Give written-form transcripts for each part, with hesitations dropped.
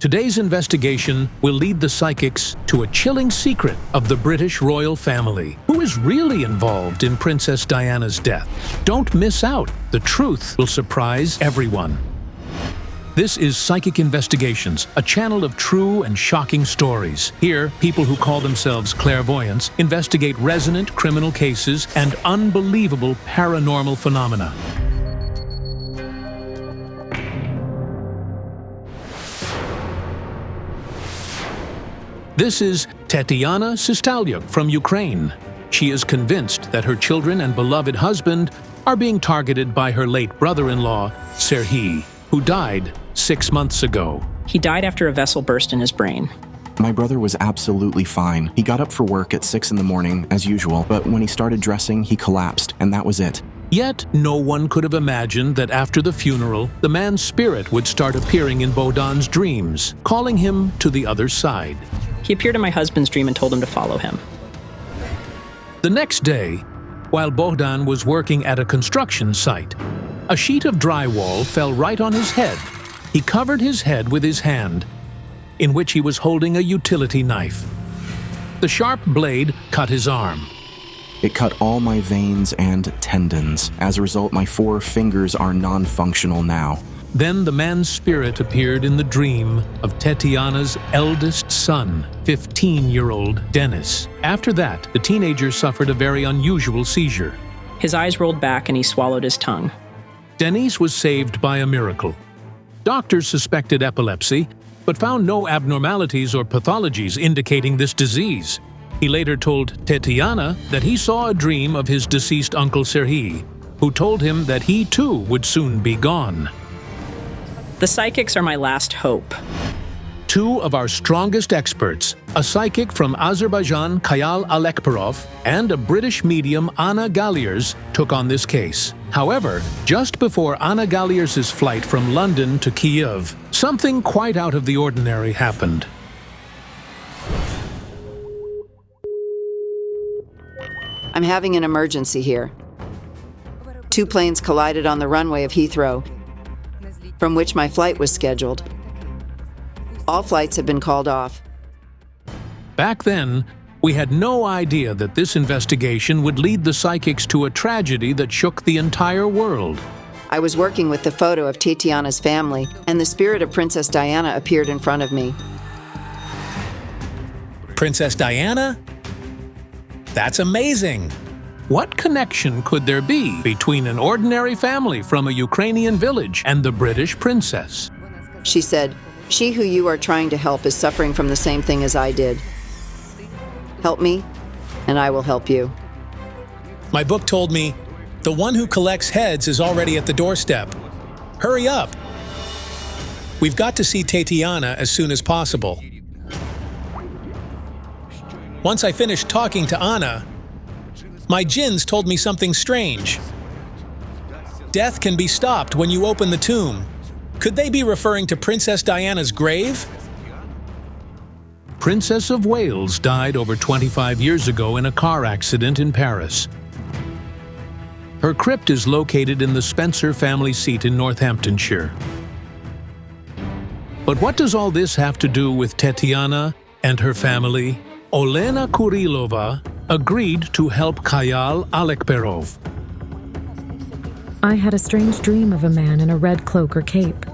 Today's investigation will lead the psychics to a chilling secret of the British royal family. Who is really involved in Princess Diana's death? Don't miss out. The truth will surprise everyone. This is Psychic Investigations, a channel of true and shocking stories. Here, people who call themselves clairvoyants investigate resonant criminal cases and unbelievable paranormal phenomena. This is Tetyana from Ukraine. She is convinced that her children and beloved husband are being targeted by her late brother-in-law, Serhiy, who died 6 months ago. He died after a vessel burst in his brain. My brother was absolutely fine. He got up for work at 6 in the morning, as usual, but when he started dressing, he collapsed, and that was it. Yet, no one could have imagined that after the funeral, the man's spirit would start appearing in Bohdan's dreams, calling him to the other side. He appeared in my husband's dream and told him to follow him. The next day, while Bohdan was working at a construction site, a sheet of drywall fell right on his head. He covered his head with his hand, in which he was holding a utility knife. The sharp blade cut his arm. It cut all my veins and tendons. As a result, my 4 fingers are non-functional now. Then the man's spirit appeared in the dream of Tetyana's eldest son, 15-year-old Denis. After that, the teenager suffered a very unusual seizure. His eyes rolled back and he swallowed his tongue. Denis was saved by a miracle. Doctors suspected epilepsy, but found no abnormalities or pathologies indicating this disease. He later told Tetyana that he saw a dream of his deceased uncle Serhiy, who told him that he too would soon be gone. The psychics are my last hope. 2 of our strongest experts, a psychic from Azerbaijan, Hayal Alekperov, and a British medium, Anna Galyers, took on this case. However, just before Anna Galyers' flight from London to Kyiv, something quite out of the ordinary happened. I'm having an emergency here. 2 planes collided on the runway of Heathrow, from which my flight was scheduled. All flights have been called off. Back then, we had no idea that this investigation would lead the psychics to a tragedy that shook the entire world. I was working with the photo of Tetyana's family, and the spirit of Princess Diana appeared in front of me. Princess Diana? That's amazing! What connection could there be between an ordinary family from a Ukrainian village and the British princess? She said, "She who you are trying to help is suffering from the same thing as I did. Help me, and I will help you." My book told me, the one who collects heads is already at the doorstep. Hurry up! We've got to see Tetyana as soon as possible. Once I finished talking to Anna, my jinns told me something strange. Death can be stopped when you open the tomb. Could they be referring to Princess Diana's grave? Princess of Wales died over 25 years ago in a car accident in Paris. Her crypt is located in the Spencer family seat in Northamptonshire. But what does all this have to do with Tetyana and her family? Alena Kurilova agreed to help Hayal Alekperov. I had a strange dream of a man in a red cloak or cape.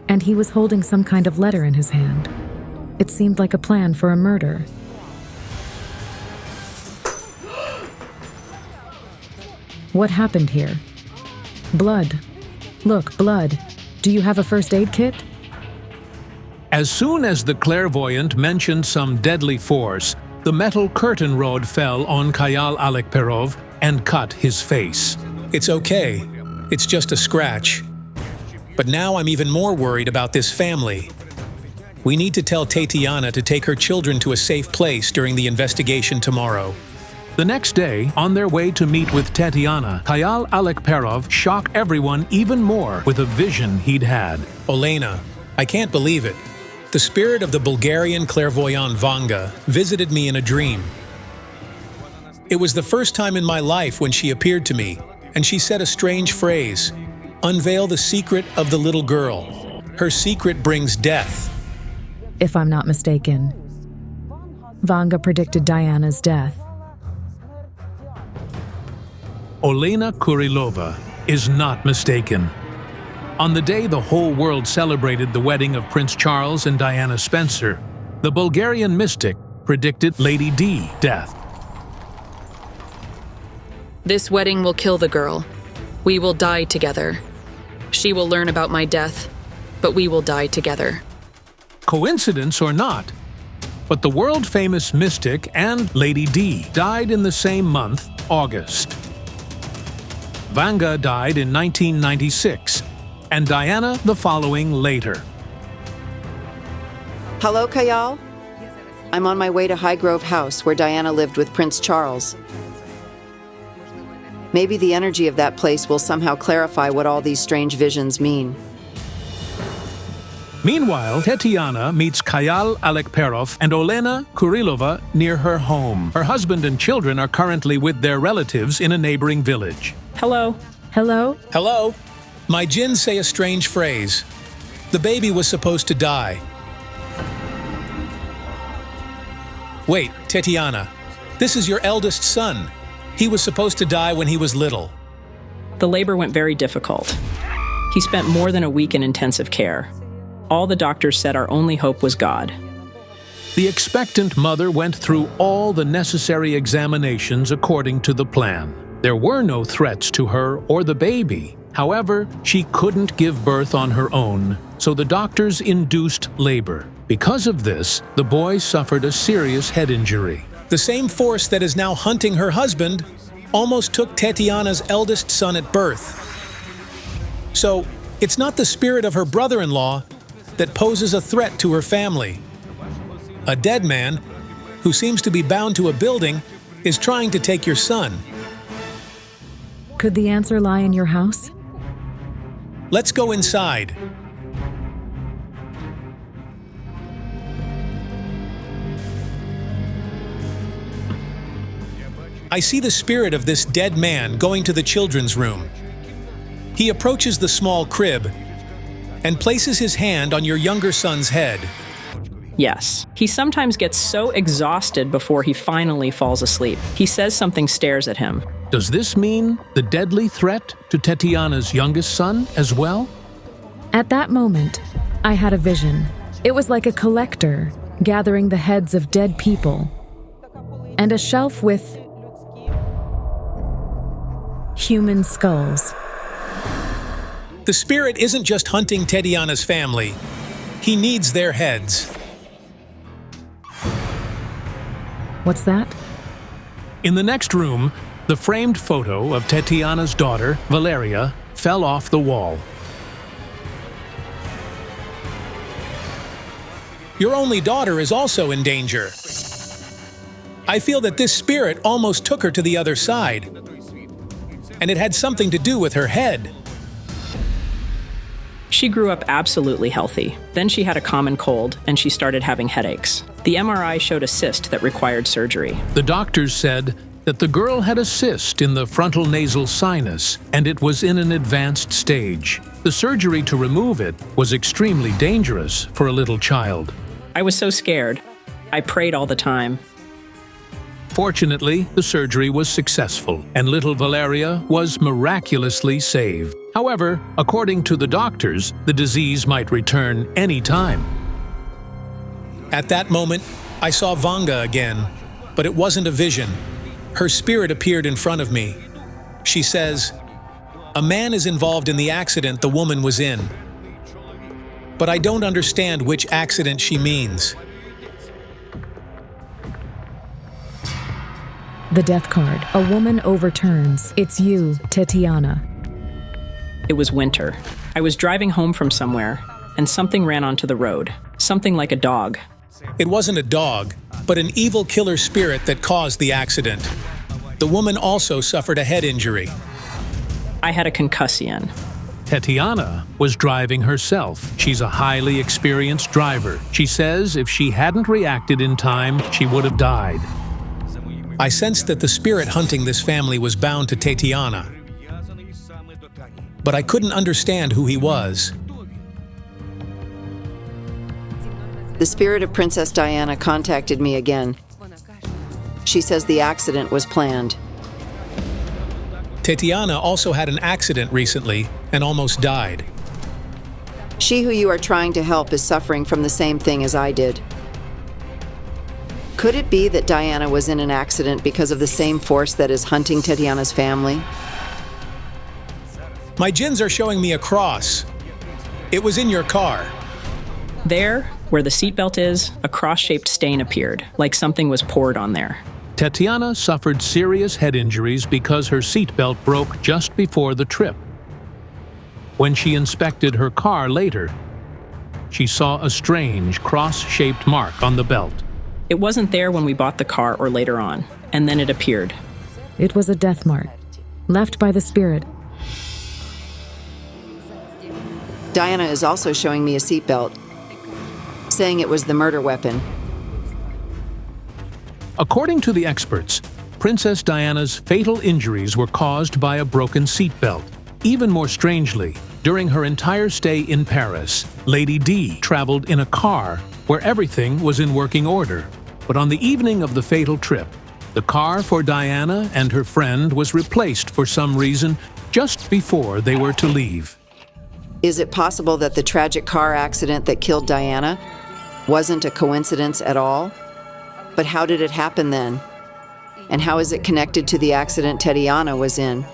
And he was holding some kind of letter in his hand. It seemed like a plan for a murder. What happened here? Blood. Look, blood. Do you have a first aid kit? As soon as the clairvoyant mentioned some deadly force, the metal curtain rod fell on Hayal Alekperov and cut his face. It's okay. It's just a scratch. But now I'm even more worried about this family. We need to tell Tetyana to take her children to a safe place during the investigation tomorrow. The next day, on their way to meet with Tetyana, Hayal Alekperov shocked everyone even more with a vision he'd had. Olena, I can't believe it. The spirit of the Bulgarian clairvoyant Vanga visited me in a dream. It was the first time in my life when she appeared to me, and she said a strange phrase. Unveil the secret of the little girl. Her secret brings death. If I'm not mistaken, Vanga predicted Diana's death. Alena Kurilova is not mistaken. On the day the whole world celebrated the wedding of Prince Charles and Diana Spencer, the Bulgarian mystic predicted Lady D's death. This wedding will kill the girl. We will die together. She will learn about my death, but we will die together. Coincidence or not, but the world-famous mystic and Lady D died in the same month, August. Vanga died in 1996, and Diana the following later. Hello, Hayal? I'm on my way to Highgrove House, where Diana lived with Prince Charles. Maybe the energy of that place will somehow clarify what all these strange visions mean. Meanwhile, Tetyana meets Hayal Alekperov and Alena Kurilova near her home. Her husband and children are currently with their relatives in a neighboring village. Hello. Hello? Hello? My djinns say a strange phrase. The baby was supposed to die. Wait, Tetyana, this is your eldest son. He was supposed to die when he was little. The labor went very difficult. He spent more than a week in intensive care. All the doctors said our only hope was God. The expectant mother went through all the necessary examinations according to the plan. There were no threats to her or the baby. However, she couldn't give birth on her own, so the doctors induced labor. Because of this, the boy suffered a serious head injury. The same force that is now hunting her husband almost took Tetyana's eldest son at birth. So, it's not the spirit of her brother-in-law that poses a threat to her family. A dead man, who seems to be bound to a building, is trying to take your son. Could the answer lie in your house? Let's go inside. I see the spirit of this dead man going to the children's room. He approaches the small crib and places his hand on your younger son's head. Yes. He sometimes gets so exhausted before he finally falls asleep. He says something stares at him. Does this mean the deadly threat to Tetyana's youngest son as well? At that moment, I had a vision. It was like a collector gathering the heads of dead people, and a shelf with human skulls. The spirit isn't just hunting Tetyana's family. He needs their heads. What's that? In the next room, the framed photo of Tetyana's daughter, Valeria, fell off the wall. Your only daughter is also in danger. I feel that this spirit almost took her to the other side, and it had something to do with her head. She grew up absolutely healthy. Then she had a common cold, and she started having headaches. The MRI showed a cyst that required surgery. The doctors said that the girl had a cyst in the frontal nasal sinus, and it was in an advanced stage. The surgery to remove it was extremely dangerous for a little child. I was so scared. I prayed all the time. Fortunately, the surgery was successful, and little Valeria was miraculously saved. However, according to the doctors, the disease might return any time. At that moment, I saw Vanga again, but it wasn't a vision. Her spirit appeared in front of me. She says, "A man is involved in the accident the woman was in." But I don't understand which accident she means. The death card. A woman overturns. It's you, Tetyana. It was winter. I was driving home from somewhere, and something ran onto the road. Something like a dog. It wasn't a dog, but an evil killer spirit that caused the accident. The woman also suffered a head injury. I had a concussion. Tetyana was driving herself. She's a highly experienced driver. She says if she hadn't reacted in time, she would have died. I sensed that the spirit hunting this family was bound to Tetyana. but I couldn't understand who he was. The spirit of Princess Diana contacted me again. She says the accident was planned. Tetyana also had an accident recently and almost died. She who you are trying to help is suffering from the same thing as I did. Could it be that Diana was in an accident because of the same force that is hunting Tetyana's family? My djinns are showing me a cross. It was in your car. There, where the seatbelt is, a cross-shaped stain appeared, like something was poured on there. Tetyana suffered serious head injuries because her seatbelt broke just before the trip. When she inspected her car later, she saw a strange cross-shaped mark on the belt. It wasn't there when we bought the car or later on, and then it appeared. It was a death mark, left by the spirit. Diana is also showing me a seatbelt, saying it was the murder weapon. According to the experts, Princess Diana's fatal injuries were caused by a broken seatbelt. Even more strangely, during her entire stay in Paris, Lady Di traveled in a car where everything was in working order. But on the evening of the fatal trip, the car for Diana and her friend was replaced for some reason just before they were to leave. Is it possible that the tragic car accident that killed Diana wasn't a coincidence at all? But how did it happen then? And how is it connected to the accident Tetyana was in?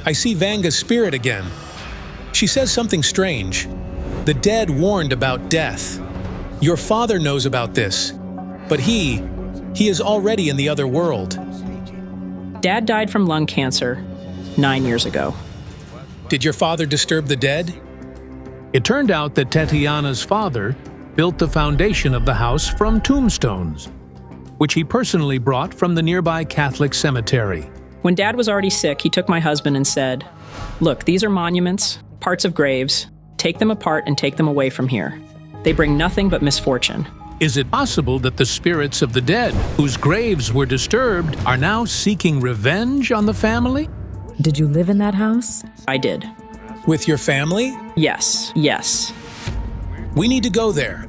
I see Vanga's spirit again. She says something strange. The dead warned about death. Your father knows about this, but he is already in the other world. Dad died from lung cancer 9 years ago. Did your father disturb the dead? It turned out that Tetyana's father built the foundation of the house from tombstones, which he personally brought from the nearby Catholic cemetery. When Dad was already sick, he took my husband and said, "Look, these are monuments, parts of graves. Take them apart and take them away from here. They bring nothing but misfortune." Is it possible that the spirits of the dead, whose graves were disturbed, are now seeking revenge on the family? Did you live in that house? I did. With your family? Yes, yes. We need to go there.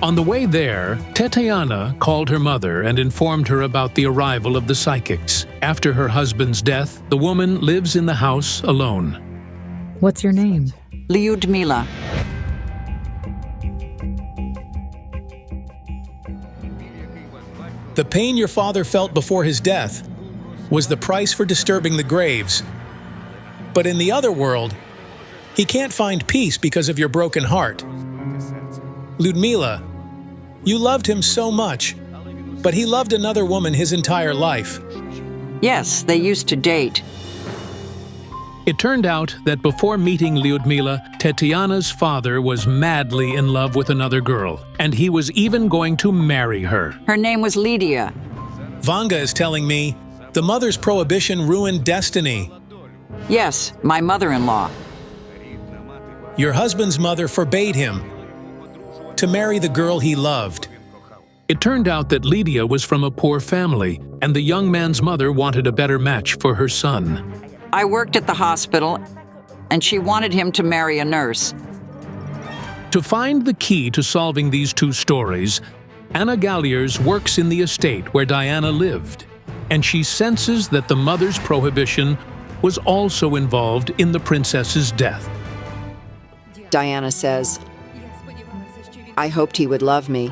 On the way there, Tetyana called her mother and informed her about the arrival of the psychics. After her husband's death, the woman lives in the house alone. What's your name? Lyudmila. The pain your father felt before his death was the price for disturbing the graves. But in the other world, he can't find peace because of your broken heart. Lyudmila, you loved him so much, but he loved another woman his entire life. Yes, they used to date. It turned out that before meeting Lyudmila, Tetyana's father was madly in love with another girl, and he was even going to marry her. Her name was Lydia. Vanga is telling me the mother's prohibition ruined destiny. Yes, my mother-in-law. Your husband's mother forbade him to marry the girl he loved. It turned out that Lydia was from a poor family, and the young man's mother wanted a better match for her son. I worked at the hospital, and she wanted him to marry a nurse. To find the key to solving these two stories, Anna Galyers works in the estate where Diana lived, and she senses that the mother's prohibition was also involved in the princess's death. Diana says, "I hoped he would love me.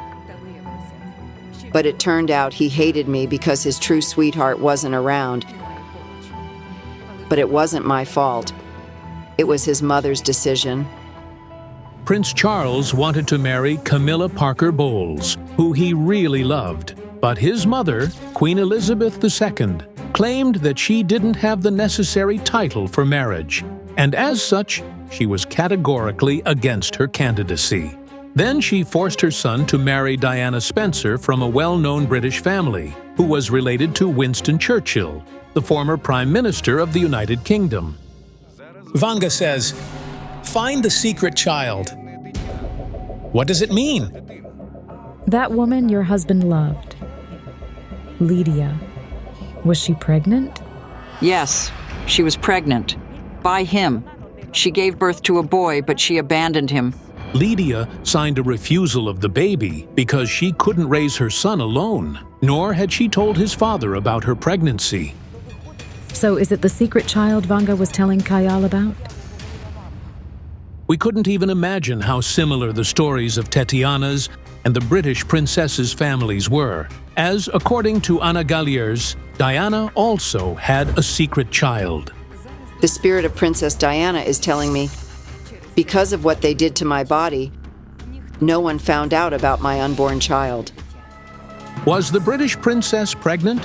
But it turned out he hated me because his true sweetheart wasn't around. But it wasn't my fault. It was his mother's decision." Prince Charles wanted to marry Camilla Parker Bowles, who he really loved. But his mother, Queen Elizabeth II, claimed that she didn't have the necessary title for marriage, and as such, she was categorically against her candidacy. Then she forced her son to marry Diana Spencer from a well-known British family, who was related to Winston Churchill, the former Prime Minister of the United Kingdom. Vanga says, find the secret child. What does it mean? That woman your husband loved. Lydia. Was she pregnant? Yes, she was pregnant. By him. She gave birth to a boy, but she abandoned him. Lydia signed a refusal of the baby because she couldn't raise her son alone, nor had she told his father about her pregnancy. So is it the secret child Vanga was telling Hayal about? We couldn't even imagine how similar the stories of Tetyana's and the British princesses' families were, as, according to Anna Galyers, Diana also had a secret child. The spirit of Princess Diana is telling me, because of what they did to my body, no one found out about my unborn child. Was the British princess pregnant?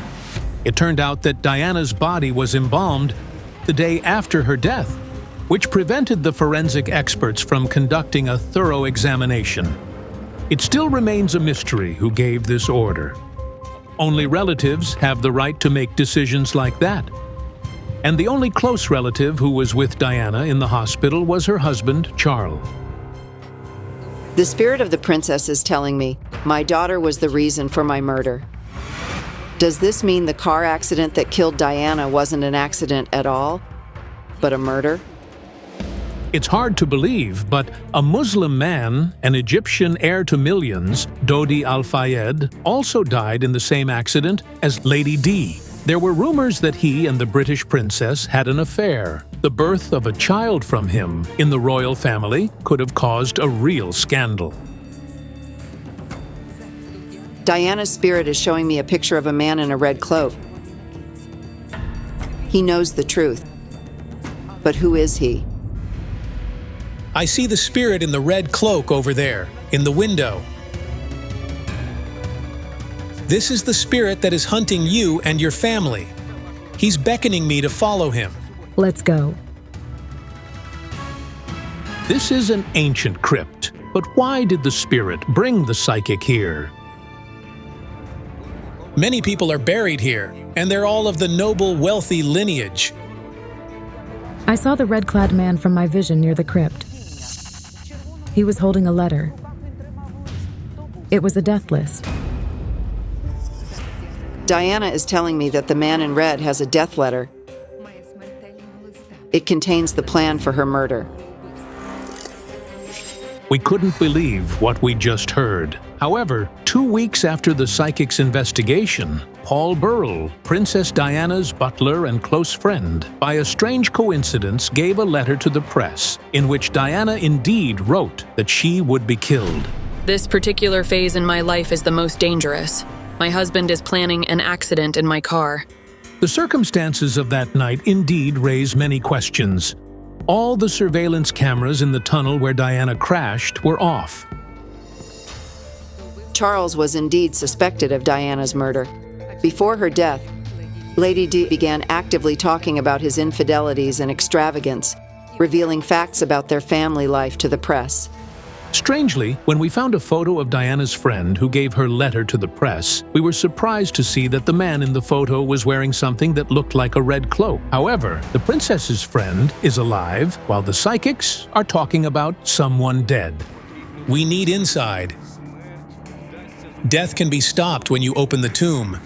It turned out that Diana's body was embalmed the day after her death, which prevented the forensic experts from conducting a thorough examination. It still remains a mystery who gave this order. Only relatives have the right to make decisions like that. And the only close relative who was with Diana in the hospital was her husband, Charles. The spirit of the princess is telling me my daughter was the reason for my murder. Does this mean the car accident that killed Diana wasn't an accident at all, but a murder? It's hard to believe, but a Muslim man, an Egyptian heir to millions, Dodi Al-Fayed, also died in the same accident as Lady Di. There were rumors that he and the British princess had an affair. The birth of a child from him in the royal family could have caused a real scandal. Diana's spirit is showing me a picture of a man in a red cloak. He knows the truth. But who is he? I see the spirit in the red cloak over there, in the window. This is the spirit that is hunting you and your family. He's beckoning me to follow him. Let's go. This is an ancient crypt, but why did the spirit bring the psychic here? Many people are buried here, and they're all of the noble, wealthy lineage. I saw the red-clad man from my vision near the crypt. He was holding a letter. It was a death list. Diana is telling me that the man in red has a death letter. It contains the plan for her murder. We couldn't believe what we just heard. However, 2 weeks after the psychic's investigation, Paul Burrell, Princess Diana's butler and close friend, by a strange coincidence gave a letter to the press in which Diana indeed wrote that she would be killed. This particular phase in my life is the most dangerous. My husband is planning an accident in my car. The circumstances of that night indeed raise many questions. All the surveillance cameras in the tunnel where Diana crashed were off. Charles was indeed suspected of Diana's murder. Before her death, Lady Di began actively talking about his infidelities and extravagance, revealing facts about their family life to the press. Strangely, when we found a photo of Diana's friend who gave her letter to the press, we were surprised to see that the man in the photo was wearing something that looked like a red cloak. However, the princess's friend is alive, while the psychics are talking about someone dead. We need inside. Death can be stopped when you open the tomb.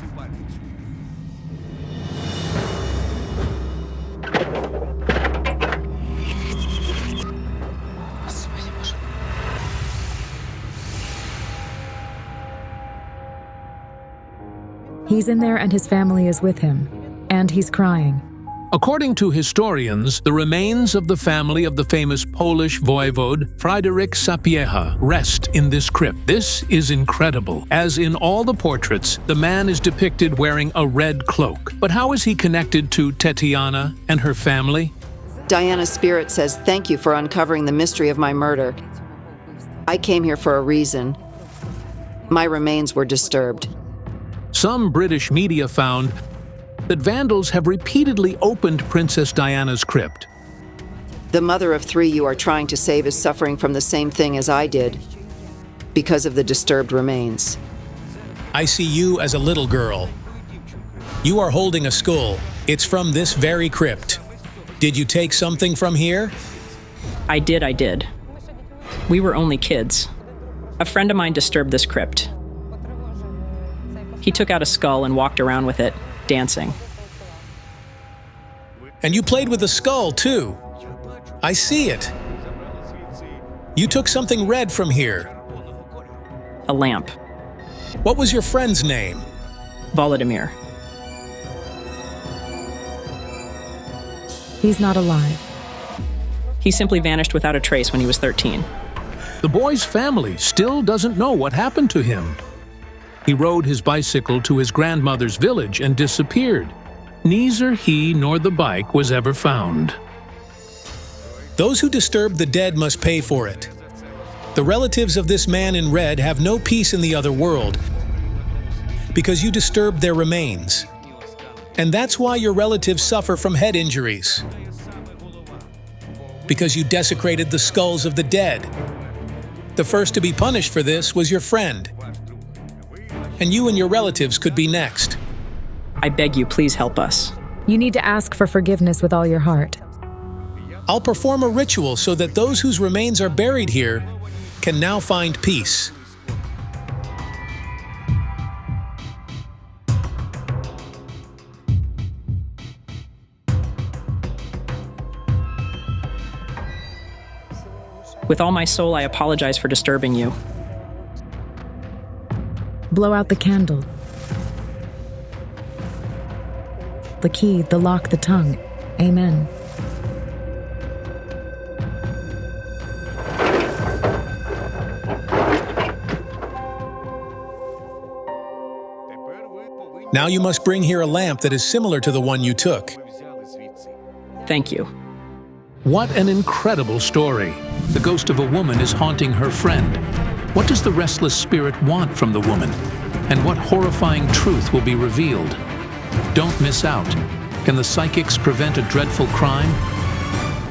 He's in there and his family is with him. And he's crying. According to historians, the remains of the family of the famous Polish voivode Fryderyk Sapieha rest in this crypt. This is incredible. As in all the portraits, the man is depicted wearing a red cloak. But how is he connected to Tetyana and her family? Diana's spirit says, "Thank you for uncovering the mystery of my murder. I came here for a reason. My remains were disturbed." Some British media found that vandals have repeatedly opened Princess Diana's crypt. The mother of 3 you are trying to save is suffering from the same thing as I did, because of the disturbed remains. I see you as a little girl. You are holding a skull. It's from this very crypt. Did you take something from here? I did. We were only kids. A friend of mine disturbed this crypt. He took out a skull and walked around with it, dancing. And you played with a skull, too. I see it. You took something red from here. A lamp. What was your friend's name? Volodymyr. He's not alive. He simply vanished without a trace when he was 13. The boy's family still doesn't know what happened to him. He rode his bicycle to his grandmother's village and disappeared. Neither he nor the bike was ever found. Those who disturb the dead must pay for it. The relatives of this man in red have no peace in the other world because you disturbed their remains. And that's why your relatives suffer from head injuries. Because you desecrated the skulls of the dead. The first to be punished for this was your friend. And you and your relatives could be next. I beg you, please help us. You need to ask for forgiveness with all your heart. I'll perform a ritual so that those whose remains are buried here can now find peace. With all my soul, I apologize for disturbing you. Blow out the candle. The key, the lock, the tongue. Amen. Now you must bring here a lamp that is similar to the one you took. Thank you. What an incredible story. The ghost of a woman is haunting her friend. What does the restless spirit want from the woman? And what horrifying truth will be revealed? Don't miss out. Can the psychics prevent a dreadful crime?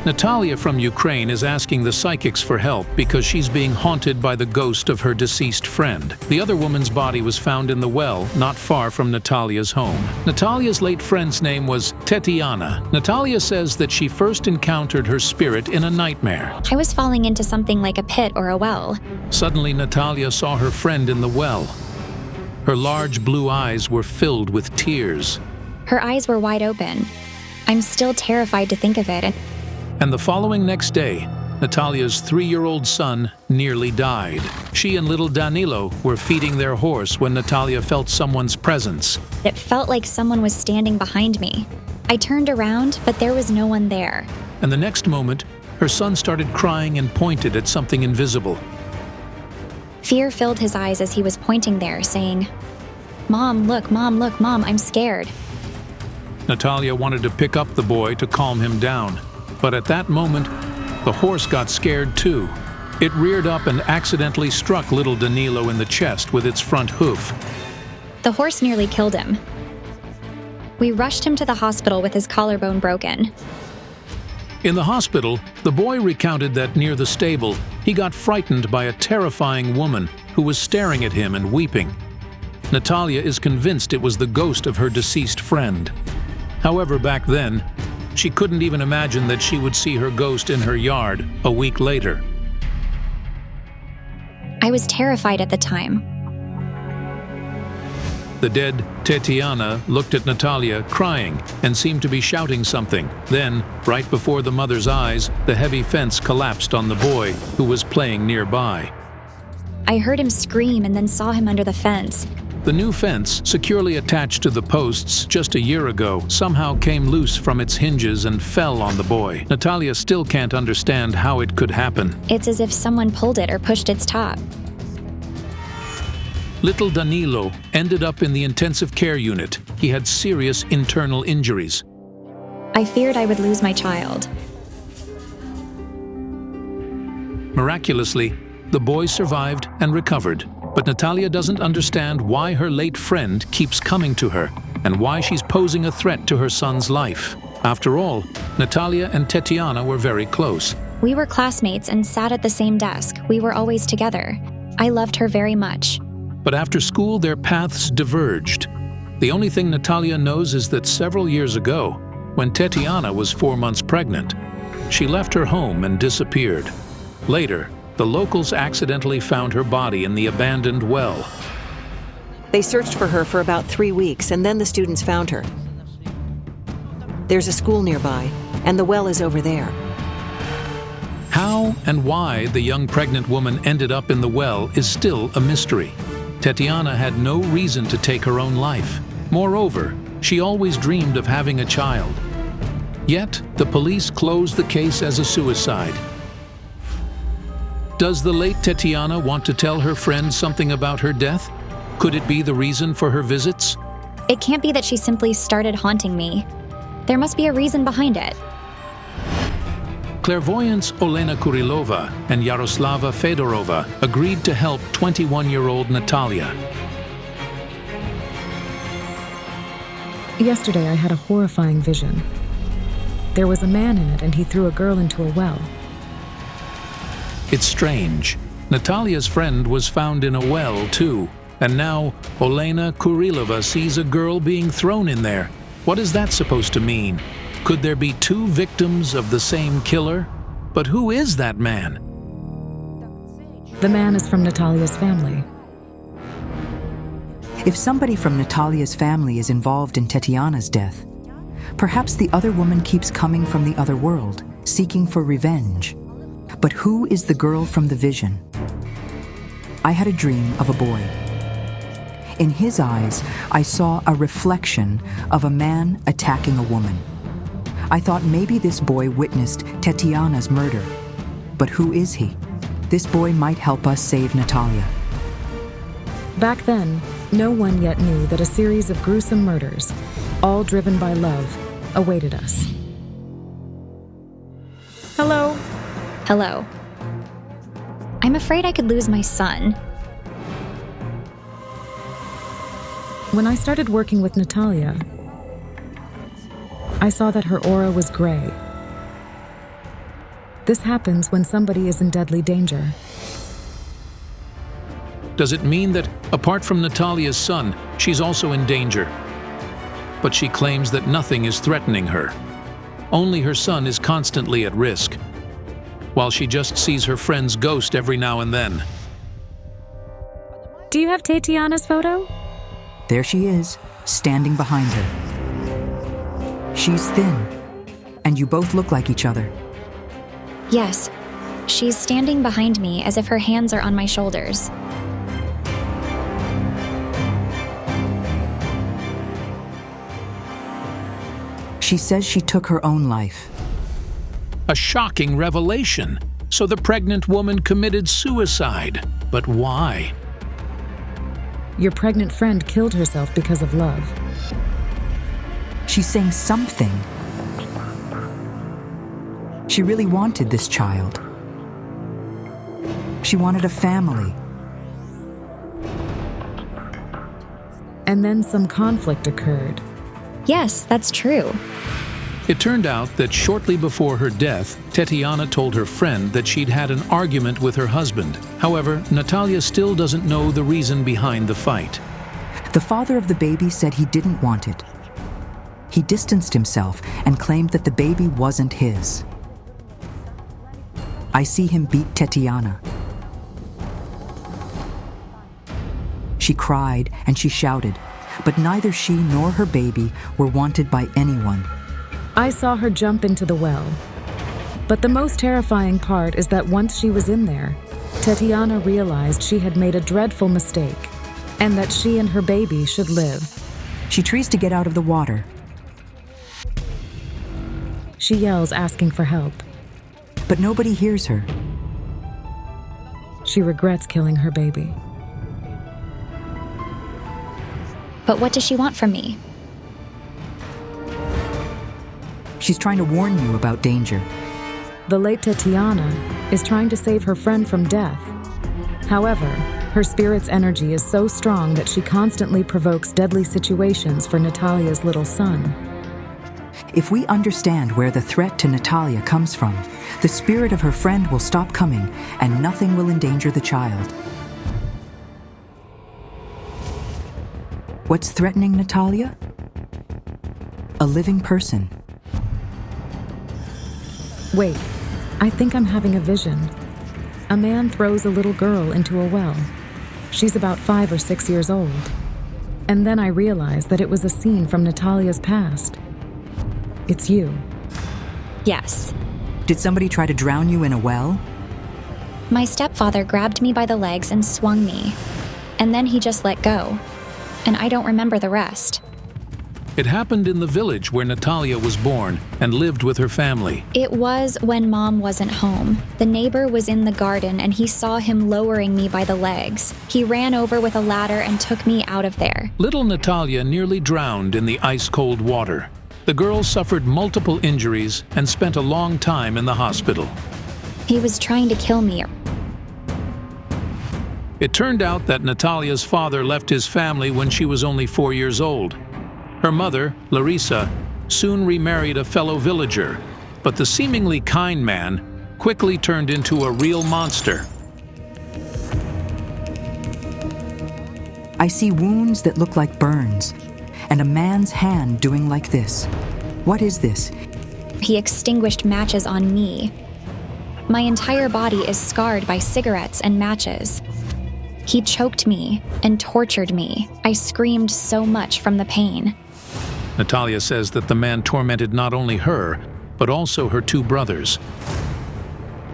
Natalia from Ukraine is asking the psychics for help because she's being haunted by the ghost of her deceased friend. The other woman's body was found in the well, not far from Natalia's home. Natalia's late friend's name was Tetyana. Natalia says that she first encountered her spirit in a nightmare. I was falling into something like a pit or a well. Suddenly, Natalia saw her friend in the well. Her large blue eyes were filled with tears. Her eyes were wide open. I'm still terrified to think of it. And the following next day, Natalia's 3-year-old son nearly died. She and little Danilo were feeding their horse when Natalia felt someone's presence. It felt like someone was standing behind me. I turned around, but there was no one there. And the next moment, her son started crying and pointed at something invisible. Fear filled his eyes as he was pointing there, saying, Mom, look, Mom, I'm scared. Natalia wanted to pick up the boy to calm him down. But at that moment, the horse got scared too. It reared up and accidentally struck little Danilo in the chest with its front hoof. The horse nearly killed him. We rushed him to the hospital with his collarbone broken. In the hospital, the boy recounted that near the stable, he got frightened by a terrifying woman who was staring at him and weeping. Natalia is convinced it was the ghost of her deceased friend. However, back then, she couldn't even imagine that she would see her ghost in her yard a week later. I was terrified at the time. The dead Tetyana looked at Natalia, crying, and seemed to be shouting something. Then, right before the mother's eyes, the heavy fence collapsed on the boy, who was playing nearby. I heard him scream and then saw him under the fence. The new fence, securely attached to the posts just a year ago, somehow came loose from its hinges and fell on the boy. Natalia still can't understand how it could happen. It's as if someone pulled it or pushed its top. Little Danilo ended up in the intensive care unit. He had serious internal injuries. I feared I would lose my child. Miraculously, the boy survived and recovered. But Natalia doesn't understand why her late friend keeps coming to her and why she's posing a threat to her son's life. After all, Natalia and Tetyana were very close. We were classmates and sat at the same desk. We were always together. I loved her very much. But after school, their paths diverged. The only thing Natalia knows is that several years ago, when Tetyana was 4 months pregnant, she left her home and disappeared. Later, the locals accidentally found her body in the abandoned well. They searched for her for about 3 weeks, and then the students found her. There's a school nearby, and the well is over there. How and why the young pregnant woman ended up in the well is still a mystery. Tetyana had no reason to take her own life. Moreover, she always dreamed of having a child. Yet, the police closed the case as a suicide. Does the late Tetyana want to tell her friend something about her death? Could it be the reason for her visits? It can't be that she simply started haunting me. There must be a reason behind it. Clairvoyants Alena Kurilova and Yaroslava Fedorova agreed to help 21-year-old Natalia. Yesterday I had a horrifying vision. There was a man in it and he threw a girl into a well. It's strange. Natalia's friend was found in a well, too. And now, Alena Kurilova sees a girl being thrown in there. What is that supposed to mean? Could there be two victims of the same killer? But who is that man? The man is from Natalia's family. If somebody from Natalia's family is involved in Tetyana's death, perhaps the other woman keeps coming from the other world, seeking for revenge. But who is the girl from the vision? I had a dream of a boy. In his eyes, I saw a reflection of a man attacking a woman. I thought maybe this boy witnessed Tetyana's murder. But who is he? This boy might help us save Natalia. Back then, no one yet knew that a series of gruesome murders, all driven by love, awaited us. Hello. Hello. I'm afraid I could lose my son. When I started working with Natalia, I saw that her aura was gray. This happens when somebody is in deadly danger. Does it mean that, apart from Natalia's son, she's also in danger? But she claims that nothing is threatening her. Only her son is constantly at risk, while she just sees her friend's ghost every now and then. Do you have Tetyana's photo? There she is, standing behind her. She's thin, and you both look like each other. Yes, she's standing behind me as if her hands are on my shoulders. She says she took her own life. A shocking revelation. So the pregnant woman committed suicide. But why? Your pregnant friend killed herself because of love. She's saying something. She really wanted this child. She wanted a family. And then some conflict occurred. Yes, that's true. It turned out that shortly before her death, Tetyana told her friend that she'd had an argument with her husband. However, Natalia still doesn't know the reason behind the fight. The father of the baby said he didn't want it. He distanced himself and claimed that the baby wasn't his. I see him beat Tetyana. She cried and she shouted, but neither she nor her baby were wanted by anyone. I saw her jump into the well. But the most terrifying part is that once she was in there, Tetyana realized she had made a dreadful mistake, and that she and her baby should live. She tries to get out of the water. She yells, asking for help. But nobody hears her. She regrets killing her baby. But what does she want from me? She's trying to warn you about danger. The late Tetyana is trying to save her friend from death. However, her spirit's energy is so strong that she constantly provokes deadly situations for Natalia's little son. If we understand where the threat to Natalia comes from, the spirit of her friend will stop coming and nothing will endanger the child. What's threatening Natalia? A living person. Wait, I think I'm having a vision. A man throws a little girl into a well. She's about 5 or 6 years old. And then I realized that it was a scene from Natalia's past. It's you. Yes. Did somebody try to drown you in a well? My stepfather grabbed me by the legs and swung me. And then he just let go. And I don't remember the rest. It happened in the village where Natalia was born and lived with her family. It was when Mom wasn't home. The neighbor was in the garden and he saw him lowering me by the legs. He ran over with a ladder and took me out of there. Little Natalia nearly drowned in the ice-cold water. The girl suffered multiple injuries and spent a long time in the hospital. He was trying to kill me. It turned out that Natalia's father left his family when she was only 4 years old. Her mother, Larissa, soon remarried a fellow villager, but the seemingly kind man quickly turned into a real monster. I see wounds that look like burns, and a man's hand doing like this. What is this? He extinguished matches on me. My entire body is scarred by cigarettes and matches. He choked me and tortured me. I screamed so much from the pain. Natalia says that the man tormented not only her, but also her 2 brothers.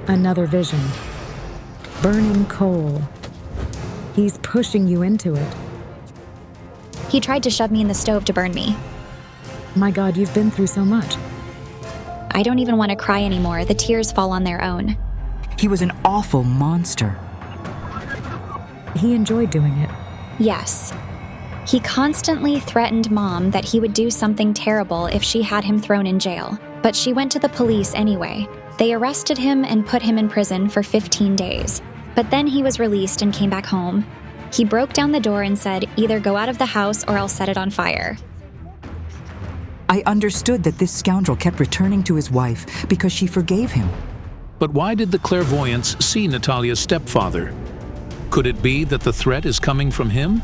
Another vision. Burning coal. He's pushing you into it. He tried to shove me in the stove to burn me. My God, you've been through so much. I don't even want to cry anymore. The tears fall on their own. He was an awful monster. He enjoyed doing it. Yes. He constantly threatened Mom that he would do something terrible if she had him thrown in jail. But she went to the police anyway. They arrested him and put him in prison for 15 days. But then he was released and came back home. He broke down the door and said, either go out of the house or I'll set it on fire. I understood that this scoundrel kept returning to his wife because she forgave him. But why did the clairvoyants see Natalia's stepfather? Could it be that the threat is coming from him?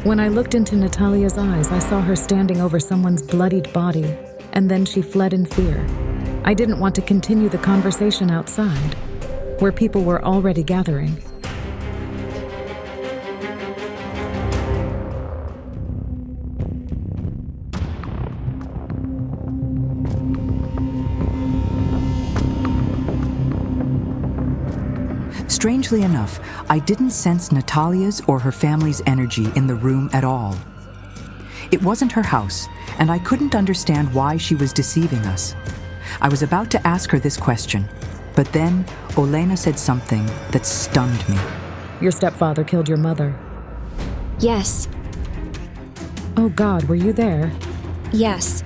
When I looked into Natalia's eyes, I saw her standing over someone's bloodied body, and then she fled in fear. I didn't want to continue the conversation outside, where people were already gathering. Strangely enough, I didn't sense Natalia's or her family's energy in the room at all. It wasn't her house, and I couldn't understand why she was deceiving us. I was about to ask her this question, but then Olena said something that stunned me. Your stepfather killed your mother. Yes. Oh God, were you there? Yes.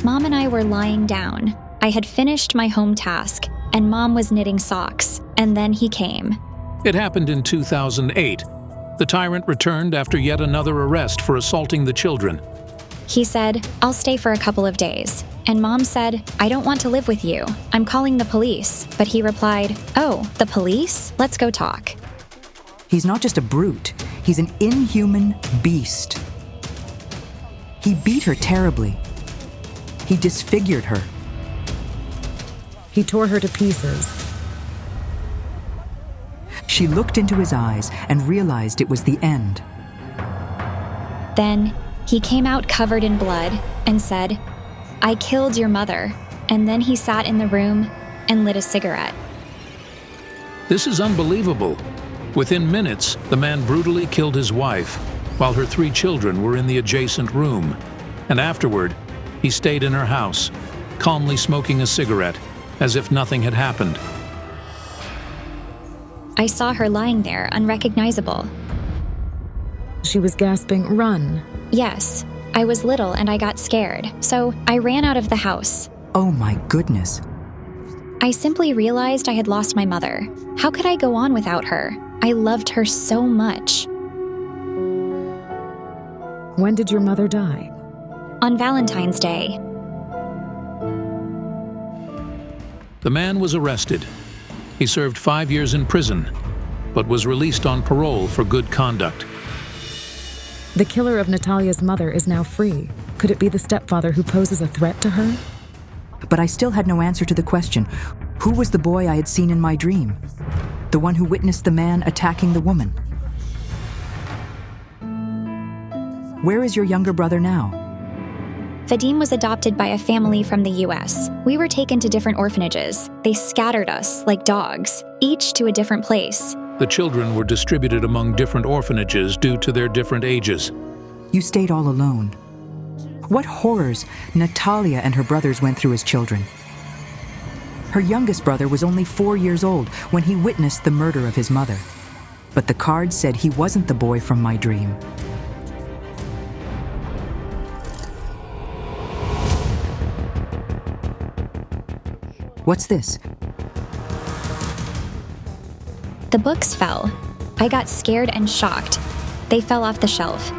Mom and I were lying down. I had finished my home task, and Mom was knitting socks, and then he came. It happened in 2008. The tyrant returned after yet another arrest for assaulting the children. He said, I'll stay for a couple of days. And Mom said, I don't want to live with you. I'm calling the police. But he replied, oh, the police? Let's go talk. He's not just a brute. He's an inhuman beast. He beat her terribly. He disfigured her. He tore her to pieces. She looked into his eyes and realized it was the end. Then he came out covered in blood and said, I killed your mother. And then he sat in the room and lit a cigarette. This is unbelievable. Within minutes, the man brutally killed his wife, while her 3 children were in the adjacent room. And afterward, he stayed in her house, calmly smoking a cigarette, as if nothing had happened. I saw her lying there, unrecognizable. She was gasping, run. Yes, I was little and I got scared, so I ran out of the house. Oh my goodness. I simply realized I had lost my mother. How could I go on without her? I loved her so much. When did your mother die? On Valentine's Day. The man was arrested. He served 5 years in prison, but was released on parole for good conduct. The killer of Natalia's mother is now free. Could it be the stepfather who poses a threat to her? But I still had no answer to the question. Who was the boy I had seen in my dream? The one who witnessed the man attacking the woman? Where is your younger brother now? Vadim was adopted by a family from the US. We were taken to different orphanages. They scattered us like dogs, each to a different place. The children were distributed among different orphanages due to their different ages. You stayed all alone. What horrors Natalia and her brothers went through as children. Her youngest brother was only 4 years old when he witnessed the murder of his mother. But the card said he wasn't the boy from my dream. What's this? The books fell. I got scared and shocked. They fell off the shelf.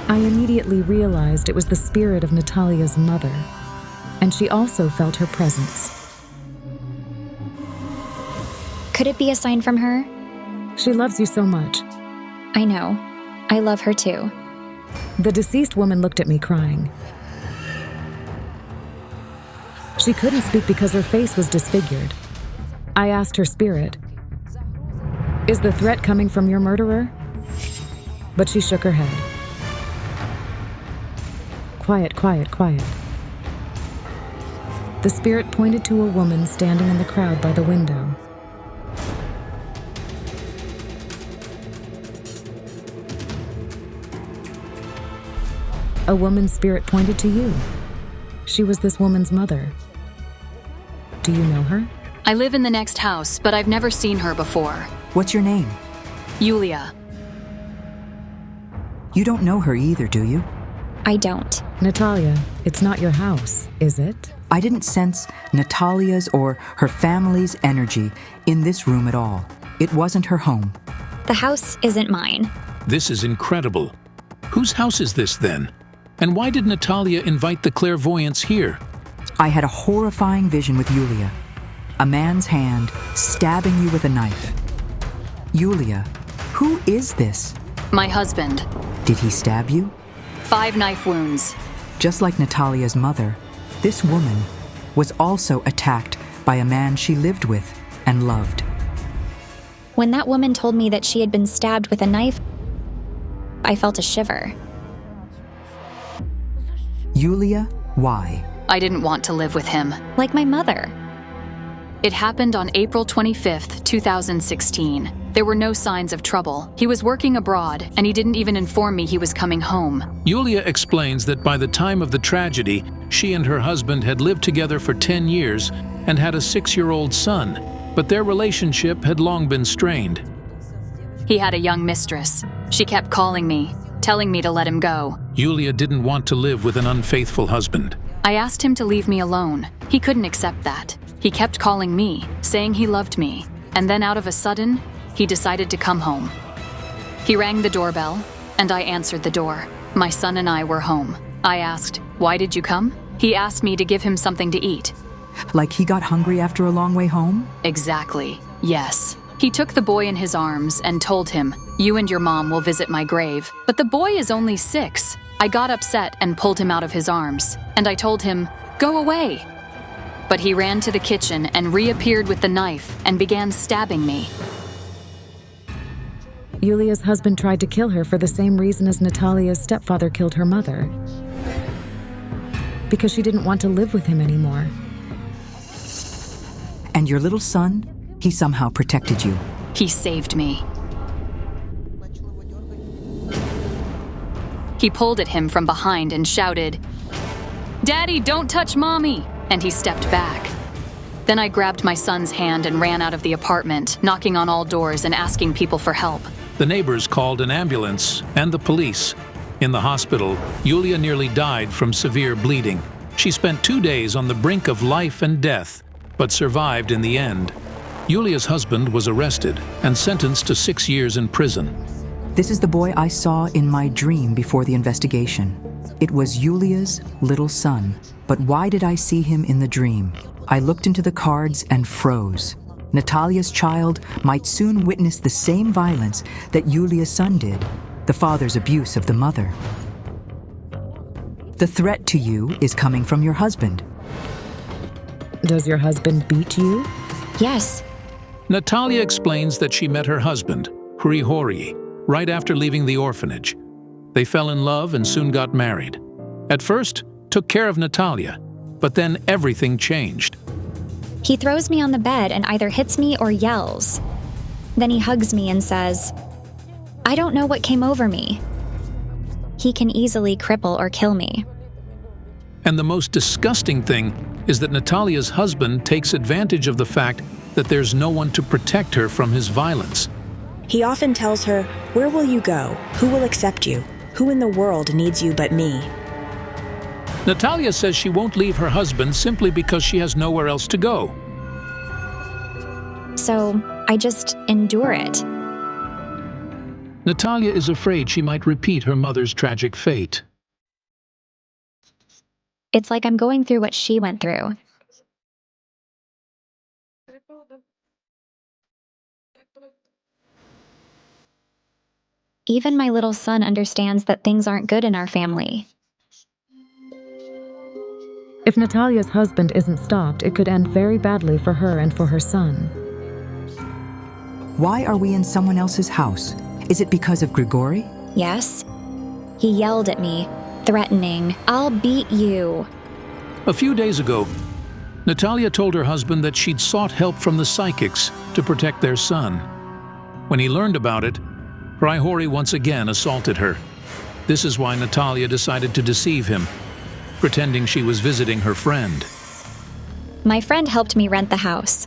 I immediately realized it was the spirit of Natalia's mother, and she also felt her presence. Could it be a sign from her? She loves you so much. I know. I love her too. The deceased woman looked at me crying. She couldn't speak because her face was disfigured. I asked her spirit, "Is the threat coming from your murderer?" But she shook her head. Quiet, quiet, quiet. The spirit pointed to a woman standing in the crowd by the window. A woman's spirit pointed to you. She was this woman's mother. Do you know her? I live in the next house, but I've never seen her before. What's your name? Yulia. You don't know her either, do you? I don't. Natalia, it's not your house, is it? I didn't sense Natalia's or her family's energy in this room at all. It wasn't her home. The house isn't mine. This is incredible. Whose house is this then? And why did Natalia invite the clairvoyants here? I had a horrifying vision with Yulia. A man's hand stabbing you with a knife. Yulia, who is this? My husband. Did he stab you? 5 knife wounds. Just like Natalia's mother, this woman was also attacked by a man she lived with and loved. When that woman told me that she had been stabbed with a knife, I felt a shiver. Yulia, why? I didn't want to live with him. Like my mother. It happened on April 25th, 2016. There were no signs of trouble. He was working abroad, and he didn't even inform me he was coming home. Yulia explains that by the time of the tragedy, she and her husband had lived together for 10 years and had a 6-year-old son, but their relationship had long been strained. He had a young mistress. She kept calling me, telling me to let him go. Yulia didn't want to live with an unfaithful husband. I asked him to leave me alone. He couldn't accept that. He kept calling me, saying he loved me, and then out of a sudden, he decided to come home. He rang the doorbell, and I answered the door. My son and I were home. I asked, "Why did you come?" He asked me to give him something to eat. Like he got hungry after a long way home? Exactly, yes. He took the boy in his arms and told him, "You and your mom will visit my grave." But the boy is only 6. I got upset and pulled him out of his arms, and I told him, "Go away." But he ran to the kitchen and reappeared with the knife and began stabbing me. Yulia's husband tried to kill her for the same reason as Natalia's stepfather killed her mother. Because she didn't want to live with him anymore. And your little son, he somehow protected you. He saved me. He pulled at him from behind and shouted, "Daddy, don't touch Mommy!" And he stepped back. Then I grabbed my son's hand and ran out of the apartment, knocking on all doors and asking people for help. The neighbors called an ambulance and the police. In the hospital, Yulia nearly died from severe bleeding. She spent 2 days on the brink of life and death, but survived in the end. Yulia's husband was arrested and sentenced to 6 years in prison. This is the boy I saw in my dream before the investigation. It was Yulia's little son. But why did I see him in the dream? I looked into the cards and froze. Natalia's child might soon witness the same violence that Yulia's son did, the father's abuse of the mother. The threat to you is coming from your husband. Does your husband beat you? Yes. Natalia explains that she met her husband, Hrihori, right after leaving the orphanage. They fell in love and soon got married. At first, took care of Natalia, but then everything changed. He throws me on the bed and either hits me or yells. Then he hugs me and says, "I don't know what came over me." He can easily cripple or kill me. And the most disgusting thing is that Natalia's husband takes advantage of the fact that there's no one to protect her from his violence. He often tells her, "Where will you go? Who will accept you? Who in the world needs you but me?" Natalia says she won't leave her husband simply because she has nowhere else to go. So I just endure it. Natalia is afraid she might repeat her mother's tragic fate. It's like I'm going through what she went through. Even my little son understands that things aren't good in our family. If Natalia's husband isn't stopped, it could end very badly for her and for her son. Why are we in someone else's house? Is it because of Grigori? Yes. He yelled at me, threatening, "I'll beat you." A few days ago, Natalia told her husband that she'd sought help from the psychics to protect their son. When he learned about it, Grigori once again assaulted her. This is why Natalia decided to deceive him, pretending she was visiting her friend. My friend helped me rent the house.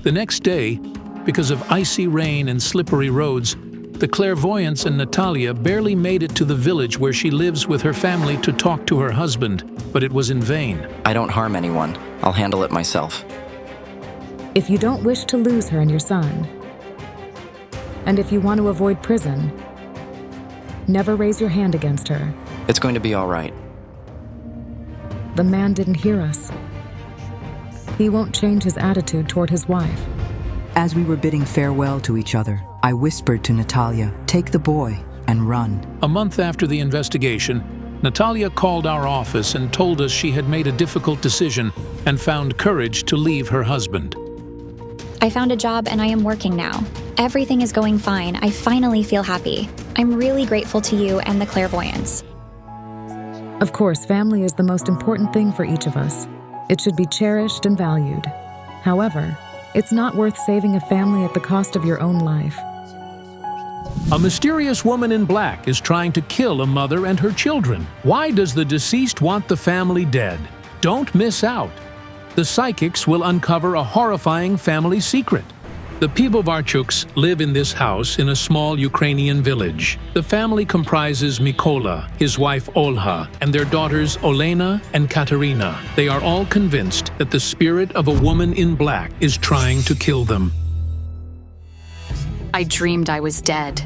The next day, because of icy rain and slippery roads, the clairvoyants and Natalia barely made it to the village where she lives with her family to talk to her husband, but it was in vain. I don't harm anyone. I'll handle it myself. If you don't wish to lose her and your son, and if you want to avoid prison, never raise your hand against her. It's going to be all right. The man didn't hear us. He won't change his attitude toward his wife. As we were bidding farewell to each other, I whispered to Natalia, "Take the boy and run." A month after the investigation, Natalia called our office and told us she had made a difficult decision and found courage to leave her husband. I found a job and I am working now. Everything is going fine. I finally feel happy. I'm really grateful to you and the clairvoyants. Of course, family is the most important thing for each of us. It should be cherished and valued. However, it's not worth saving a family at the cost of your own life. A mysterious woman in black is trying to kill a mother and her children. Why does the deceased want the family dead? Don't miss out. The psychics will uncover a horrifying family secret. The Pivovarchuks live in this house in a small Ukrainian village. The family comprises Mykola, his wife Olha, and their daughters Olena and Katerina. They are all convinced that the spirit of a woman in black is trying to kill them. I dreamed I was dead.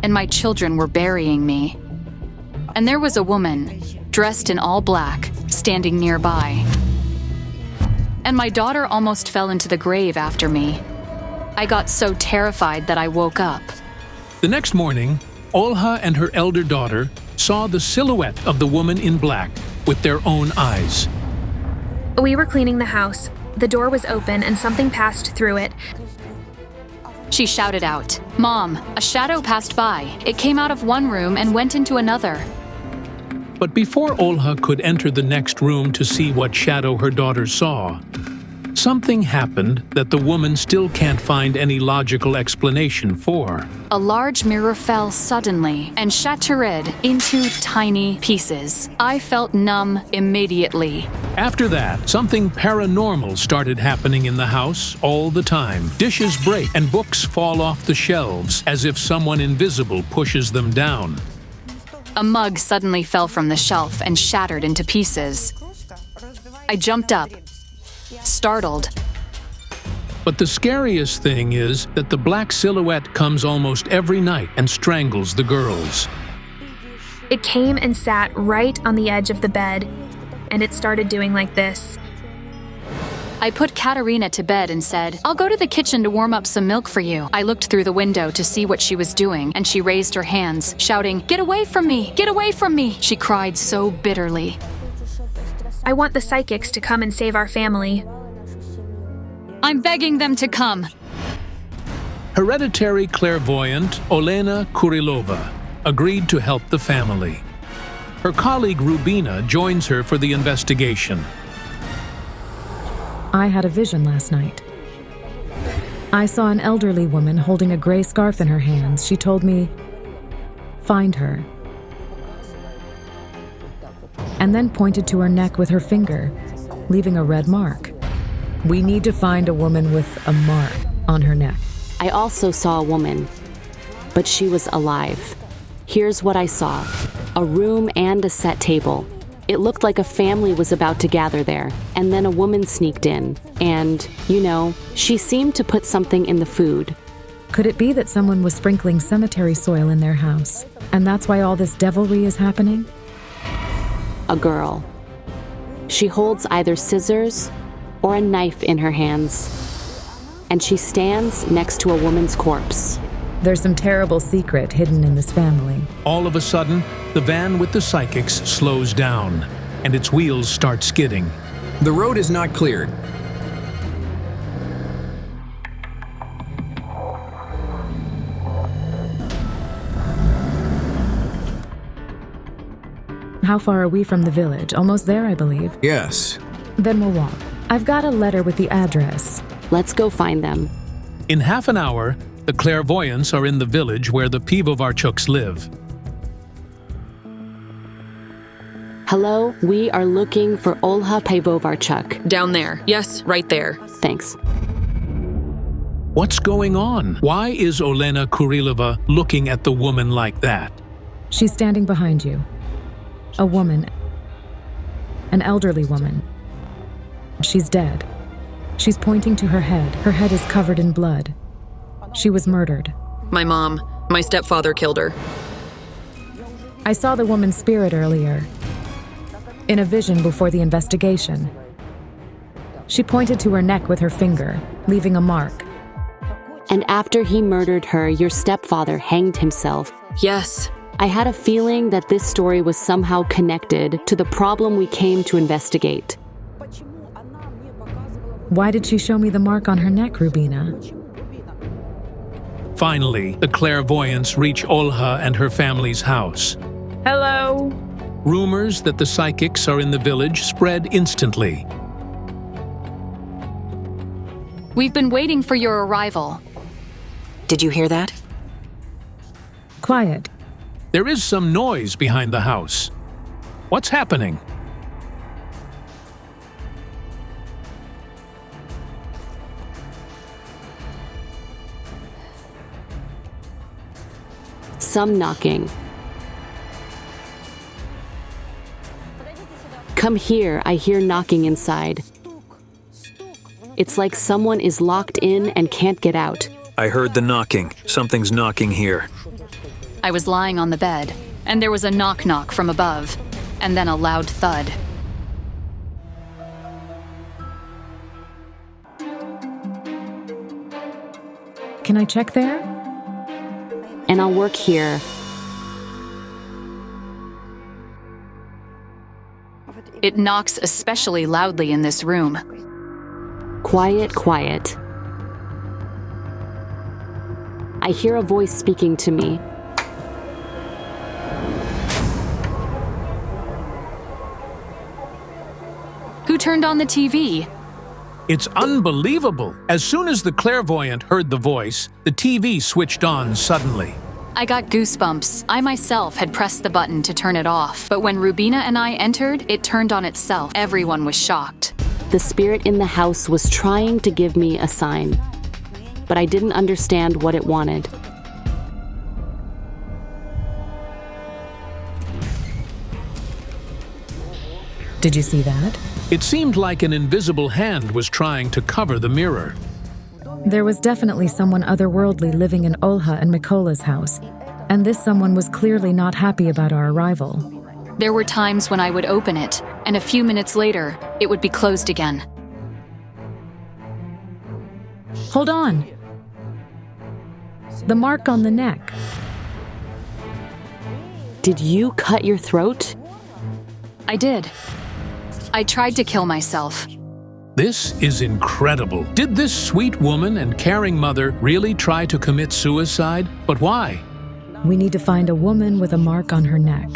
And my children were burying me. And there was a woman, dressed in all black, standing nearby. And my daughter almost fell into the grave after me. I got so terrified that I woke up. The next morning, Olha and her elder daughter saw the silhouette of the woman in black with their own eyes. We were cleaning the house. The door was open and something passed through it. She shouted out, "Mom, a shadow passed by. It came out of one room and went into another." But before Olha could enter the next room to see what shadow her daughter saw, something happened that the woman still can't find any logical explanation for. A large mirror fell suddenly and shattered into tiny pieces. I felt numb immediately. After that, something paranormal started happening in the house all the time. Dishes break and books fall off the shelves as if someone invisible pushes them down. A mug suddenly fell from the shelf and shattered into pieces. I jumped up, startled. But the scariest thing is that the black silhouette comes almost every night and strangles the girls. It came and sat right on the edge of the bed, and it started doing like this. I put Katerina to bed and said, "I'll go to the kitchen to warm up some milk for you." I looked through the window to see what she was doing, and she raised her hands, shouting, "Get away from me! Get away from me!" She cried so bitterly. I want the psychics to come and save our family. I'm begging them to come. Hereditary clairvoyant Alena Kurilova, agreed to help the family. Her colleague Rubina joins her for the investigation. I had a vision last night. I saw an elderly woman holding a gray scarf in her hands. She told me, "Find her," and then pointed to her neck with her finger, leaving a red mark. We need to find a woman with a mark on her neck. I also saw a woman, but she was alive. Here's what I saw: a room and a set table. It looked like a family was about to gather there, and then a woman sneaked in, and, she seemed to put something in the food. Could it be that someone was sprinkling cemetery soil in their house, and that's why all this devilry is happening? A girl. She holds either scissors or a knife in her hands, and she stands next to a woman's corpse. There's some terrible secret hidden in this family. All of a sudden, the van with the psychics slows down, and its wheels start skidding. The road is not cleared. How far are we from the village? Almost there, I believe. Yes. Then we'll walk. I've got a letter with the address. Let's go find them. In half an hour, the clairvoyants are in the village where the Pivovarchuks live. Hello, we are looking for Olha Pivovarchuk. Down there. Yes, right there. Thanks. What's going on? Why is Alena Kurilova looking at the woman like that? She's standing behind you. A woman. An elderly woman. She's dead. She's pointing to her head. Her head is covered in blood. She was murdered. My mom. My stepfather killed her. I saw the woman's spirit earlier, in a vision before the investigation. She pointed to her neck with her finger, leaving a mark. And after he murdered her, your stepfather hanged himself. Yes. I had a feeling that this story was somehow connected to the problem we came to investigate. Why did she show me the mark on her neck, Rubina? Finally, the clairvoyants reach Olha and her family's house. Hello. Rumors that the psychics are in the village spread instantly. We've been waiting for your arrival. Did you hear that? Quiet. There is some noise behind the house. What's happening? Some knocking. Come here, I hear knocking inside. It's like someone is locked in and can't get out. I heard the knocking. Something's knocking here. I was lying on the bed, and there was a knock-knock from above, and then a loud thud. Can I check there? And I'll work here. It knocks especially loudly in this room. Quiet, quiet. I hear a voice speaking to me. Who turned on the TV? It's unbelievable. As soon as the clairvoyant heard the voice, the TV switched on suddenly. I got goosebumps. I myself had pressed the button to turn it off, but when Rubina and I entered, it turned on itself. Everyone was shocked. The spirit in the house was trying to give me a sign, but I didn't understand what it wanted. Did you see that? It seemed like an invisible hand was trying to cover the mirror. There was definitely someone otherworldly living in Olha and Mikola's house, and this someone was clearly not happy about our arrival. There were times when I would open it, and a few minutes later, it would be closed again. Hold on. The mark on the neck. Did you cut your throat? I did. I tried to kill myself. This is incredible. Did this sweet woman and caring mother really try to commit suicide? But why? We need to find a woman with a mark on her neck.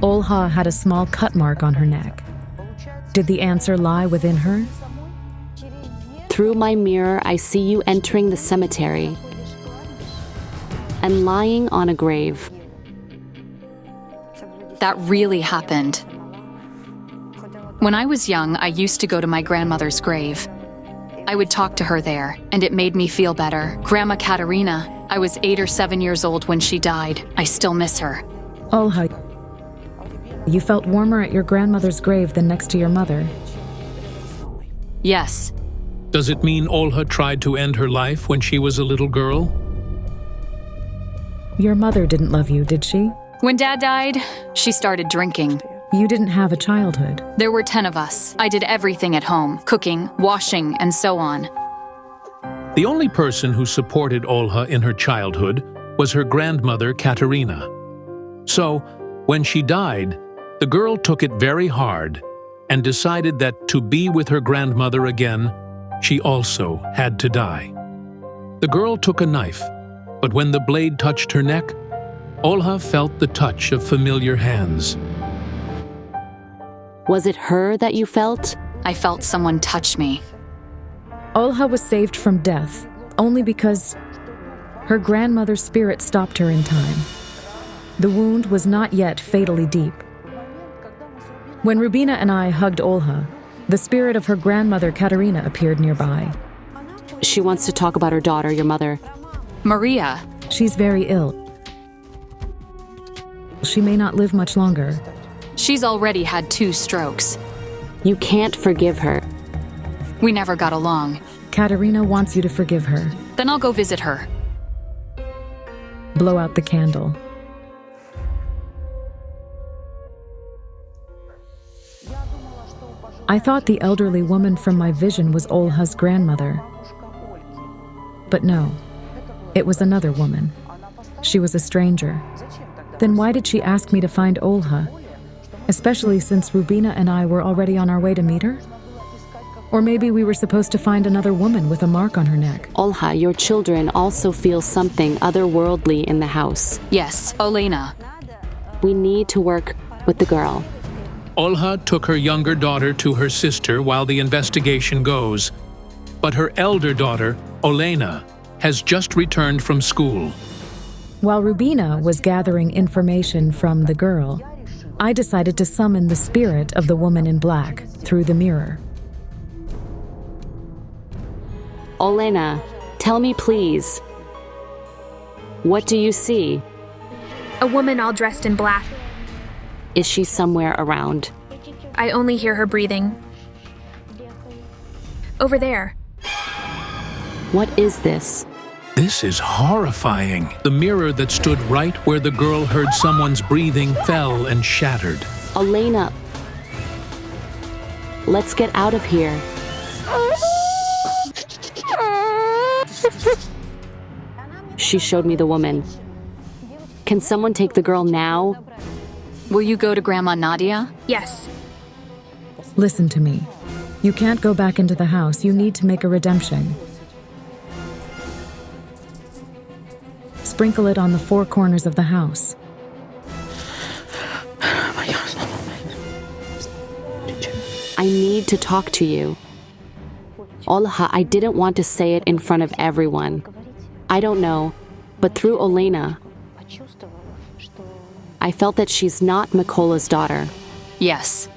Olha had a small cut mark on her neck. Did the answer lie within her? Through my mirror, I see you entering the cemetery and lying on a grave. That really happened. When I was young, I used to go to my grandmother's grave. I would talk to her there, and it made me feel better. Grandma Katerina, I was 8 or 7 years old when she died. I still miss her. Olha, you felt warmer at your grandmother's grave than next to your mother. Yes. Does it mean Olha tried to end her life when she was a little girl? Your mother didn't love you, did she? When Dad died, she started drinking. You didn't have a childhood. There were 10 of us. I did everything at home, cooking, washing, and so on. The only person who supported Olha in her childhood was her grandmother, Katerina. So, when she died, the girl took it very hard and decided that to be with her grandmother again, she also had to die. The girl took a knife, but when the blade touched her neck, Olha felt the touch of familiar hands. Was it her that you felt? I felt someone touch me. Olha was saved from death only because her grandmother's spirit stopped her in time. The wound was not yet fatally deep. When Rubina and I hugged Olha, the spirit of her grandmother Katerina appeared nearby. She wants to talk about her daughter, your mother. Maria. She's very ill. She may not live much longer. She's already had 2 strokes. You can't forgive her. We never got along. Katerina wants you to forgive her. Then I'll go visit her. Blow out the candle. I thought the elderly woman from my vision was Olha's grandmother. But no, it was another woman. She was a stranger. Then why did she ask me to find Olha? Especially since Rubina and I were already on our way to meet her? Or maybe we were supposed to find another woman with a mark on her neck. Olha, your children also feel something otherworldly in the house. Yes, Alena. We need to work with the girl. Olha took her younger daughter to her sister while the investigation goes, but her elder daughter, Alena, has just returned from school. While Rubina was gathering information from the girl, I decided to summon the spirit of the woman in black through the mirror. Alena, tell me please. What do you see? A woman all dressed in black. Is she somewhere around? I only hear her breathing. Over there. What is this? This is horrifying. The mirror that stood right where the girl heard someone's breathing fell and shattered. Alena, let's get out of here. She showed me the woman. Can someone take the girl now? Will you go to Grandma Nadia? Yes. Listen to me. You can't go back into the house. You need to make a redemption. Sprinkle it on the 4 corners of the house. I need to talk to you. Olha, I didn't want to say it in front of everyone. I don't know, but through Alena, I felt that she's not Mikola's daughter. Yes.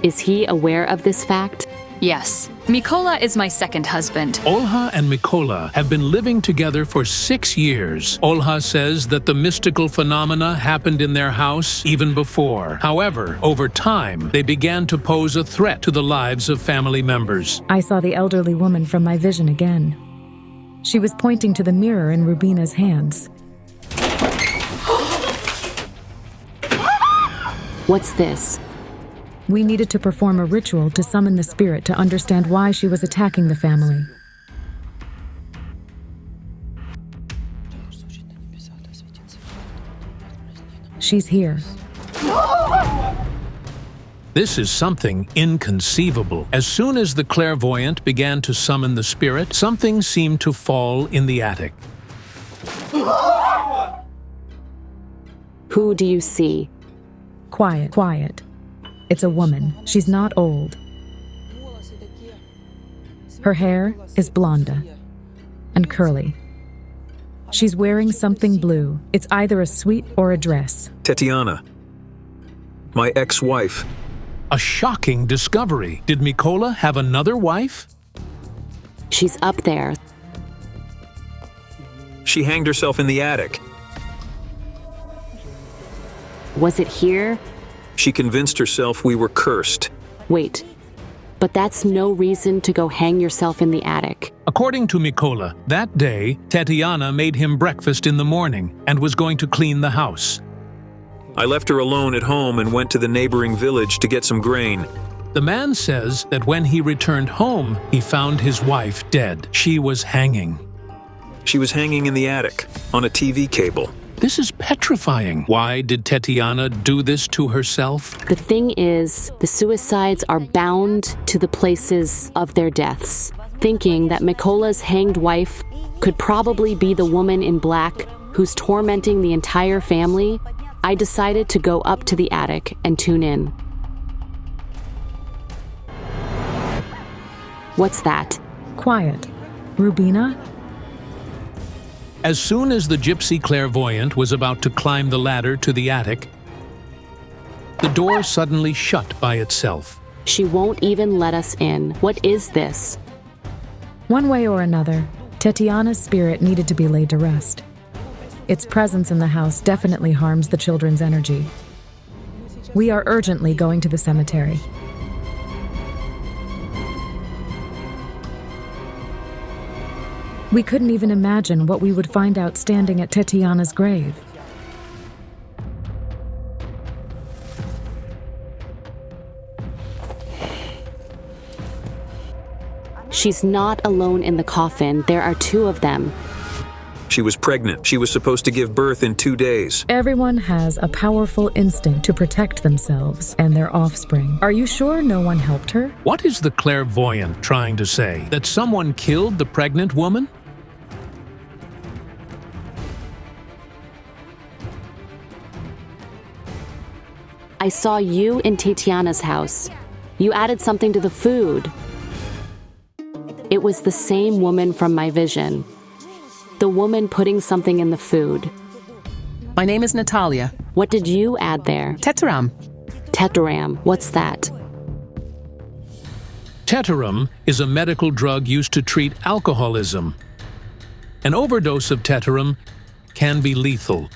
Is he aware of this fact? Yes. Mikola is my second husband. Olha and Mikola have been living together for 6 years. Olha says that the mystical phenomena happened in their house even before. However, over time, they began to pose a threat to the lives of family members. I saw the elderly woman from my vision again. She was pointing to the mirror in Rubina's hands. What's this? We needed to perform a ritual to summon the spirit to understand why she was attacking the family. She's here. This is something inconceivable. As soon as the clairvoyant began to summon the spirit, something seemed to fall in the attic. Who do you see? Quiet, quiet. It's a woman. She's not old. Her hair is blonde and curly. She's wearing something blue. It's either a suite or a dress. Tetyana. My ex-wife. A shocking discovery. Did Mykola have another wife? She's up there. She hanged herself in the attic. Was it here? She convinced herself we were cursed. Wait, but that's no reason to go hang yourself in the attic. According to Mykola, that day, Tetyana made him breakfast in the morning and was going to clean the house. I left her alone at home and went to the neighboring village to get some grain. The man says that when he returned home, he found his wife dead. She was hanging. She was hanging in the attic, on a TV cable. This is petrifying. Why did Tetyana do this to herself? The thing is, the suicides are bound to the places of their deaths. Thinking that Mykola's hanged wife could probably be the woman in black who's tormenting the entire family, I decided to go up to the attic and tune in. What's that? Quiet. Rubina? As soon as the gypsy clairvoyant was about to climb the ladder to the attic, the door suddenly shut by itself. She won't even let us in. What is this? One way or another, Tetyana's spirit needed to be laid to rest. Its presence in the house definitely harms the children's energy. We are urgently going to the cemetery. We couldn't even imagine what we would find out standing at Tetyana's grave. She's not alone in the coffin. There are two of them. She was pregnant. She was supposed to give birth in 2 days. Everyone has a powerful instinct to protect themselves and their offspring. Are you sure no one helped her? What is the clairvoyant trying to say? That someone killed the pregnant woman? I saw you in Tetyana's house. You added something to the food. It was the same woman from my vision. The woman putting something in the food. My name is Natalia. What did you add there? Tetyram. Tetyram, what's that? Tetyram is a medical drug used to treat alcoholism. An overdose of tetyram can be lethal.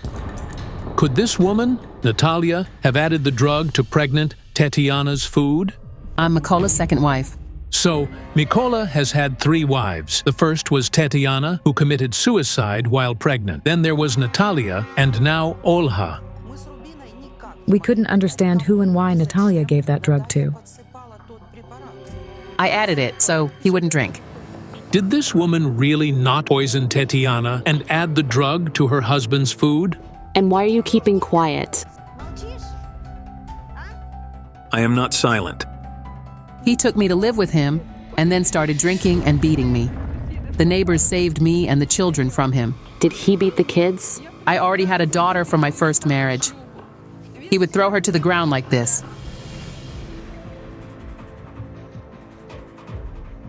Could this woman, Natalia, have added the drug to pregnant Tetyana's food? I'm Mykola's second wife. So, Mykola has had 3 wives. The first was Tetyana, who committed suicide while pregnant. Then there was Natalia, and now Olha. We couldn't understand who and why Natalia gave that drug to. I added it so he wouldn't drink. Did this woman really not poison Tetyana and add the drug to her husband's food? And why are you keeping quiet? I am not silent. He took me to live with him and then started drinking and beating me. The neighbors saved me and the children from him. Did he beat the kids? I already had a daughter from my first marriage. He would throw her to the ground like this.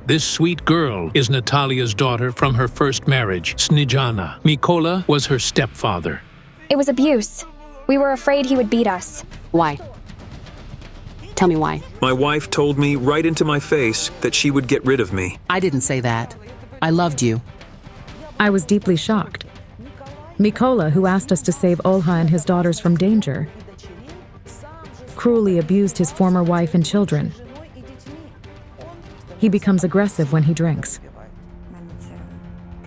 This sweet girl is Natalia's daughter from her first marriage, Snijana. Mykola was her stepfather. It was abuse. We were afraid he would beat us. Why? Tell me why. My wife told me right into my face that she would get rid of me. I didn't say that. I loved you. I was deeply shocked. Mykola, who asked us to save Olha and his daughters from danger, cruelly abused his former wife and children. He becomes aggressive when he drinks.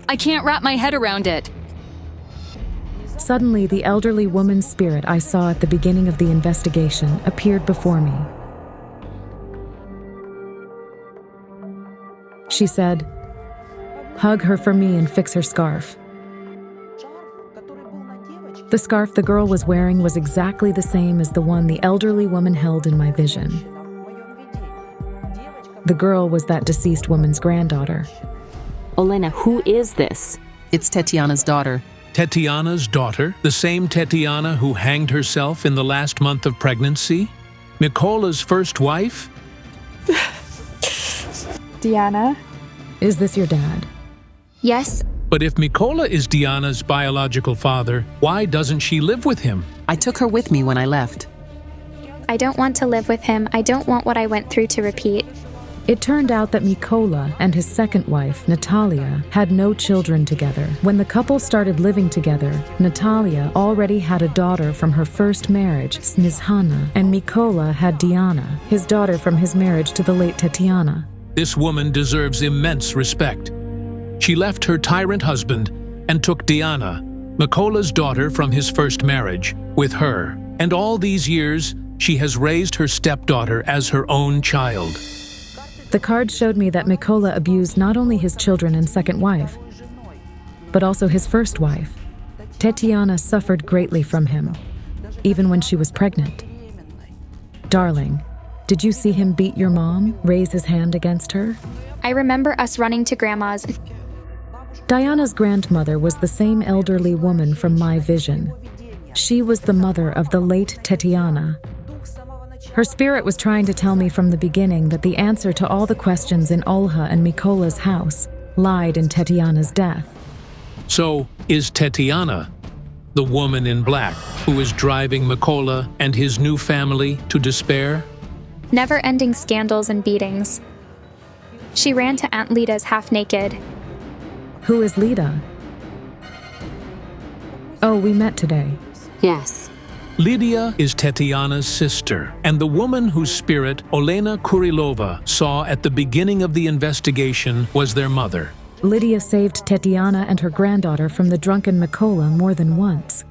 I can't wrap my head around it. Suddenly, the elderly woman's spirit I saw at the beginning of the investigation appeared before me. She said, "Hug her for me and fix her scarf." The scarf the girl was wearing was exactly the same as the one the elderly woman held in my vision. The girl was that deceased woman's granddaughter. Olena, who is this? It's Tetyana's daughter. Tetyana's daughter, the same Tetyana who hanged herself in the last month of pregnancy? Mykola's first wife? Diana? Is this your dad? Yes. But if Mykola is Diana's biological father, why doesn't she live with him? I took her with me when I left. I don't want to live with him. I don't want what I went through to repeat. It turned out that Mykola and his second wife, Natalia, had no children together. When the couple started living together, Natalia already had a daughter from her first marriage, Snezhana, and Mykola had Diana, his daughter from his marriage to the late Tetyana. This woman deserves immense respect. She left her tyrant husband and took Diana, Mykola's daughter from his first marriage, with her. And all these years, she has raised her stepdaughter as her own child. The card showed me that Mykola abused not only his children and second wife, but also his first wife. Tetyana suffered greatly from him, even when she was pregnant. Darling, did you see him beat your mom, raise his hand against her? I remember us running to Grandma's. Diana's grandmother was the same elderly woman from my vision. She was the mother of the late Tetyana. Her spirit was trying to tell me from the beginning that the answer to all the questions in Olha and Mykola's house lied in Tetyana's death. So, is Tetyana the woman in black who is driving Mykola and his new family to despair? Never-ending scandals and beatings. She ran to Aunt Lida's half-naked. Who is Lida? Oh, we met today. Yes. Lydia is Tetyana's sister, and the woman whose spirit Alena Kurilova saw at the beginning of the investigation was their mother. Lydia saved Tetyana and her granddaughter from the drunken Mykola more than once.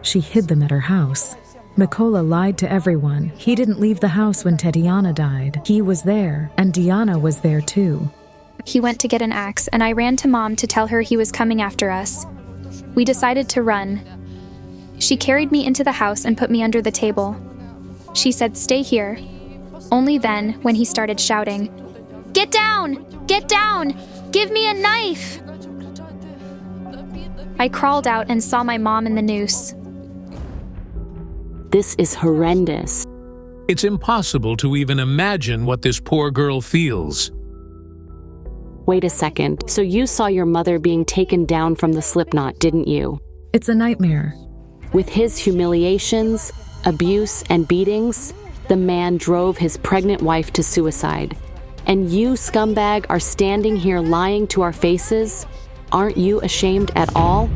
She hid them at her house. Mykola lied to everyone. He didn't leave the house when Tetyana died. He was there, and Diana was there too. He went to get an axe, and I ran to Mom to tell her he was coming after us. We decided to run. She carried me into the house and put me under the table. She said, "Stay here." Only then, when he started shouting, "Get down! Get down! Give me a knife!" I crawled out and saw my mom in the noose. This is horrendous. It's impossible to even imagine what this poor girl feels. Wait a second. So you saw your mother being taken down from the slipknot, didn't you? It's a nightmare. With his humiliations, abuse, and beatings, the man drove his pregnant wife to suicide. And you, scumbag, are standing here lying to our faces? Aren't you ashamed at all?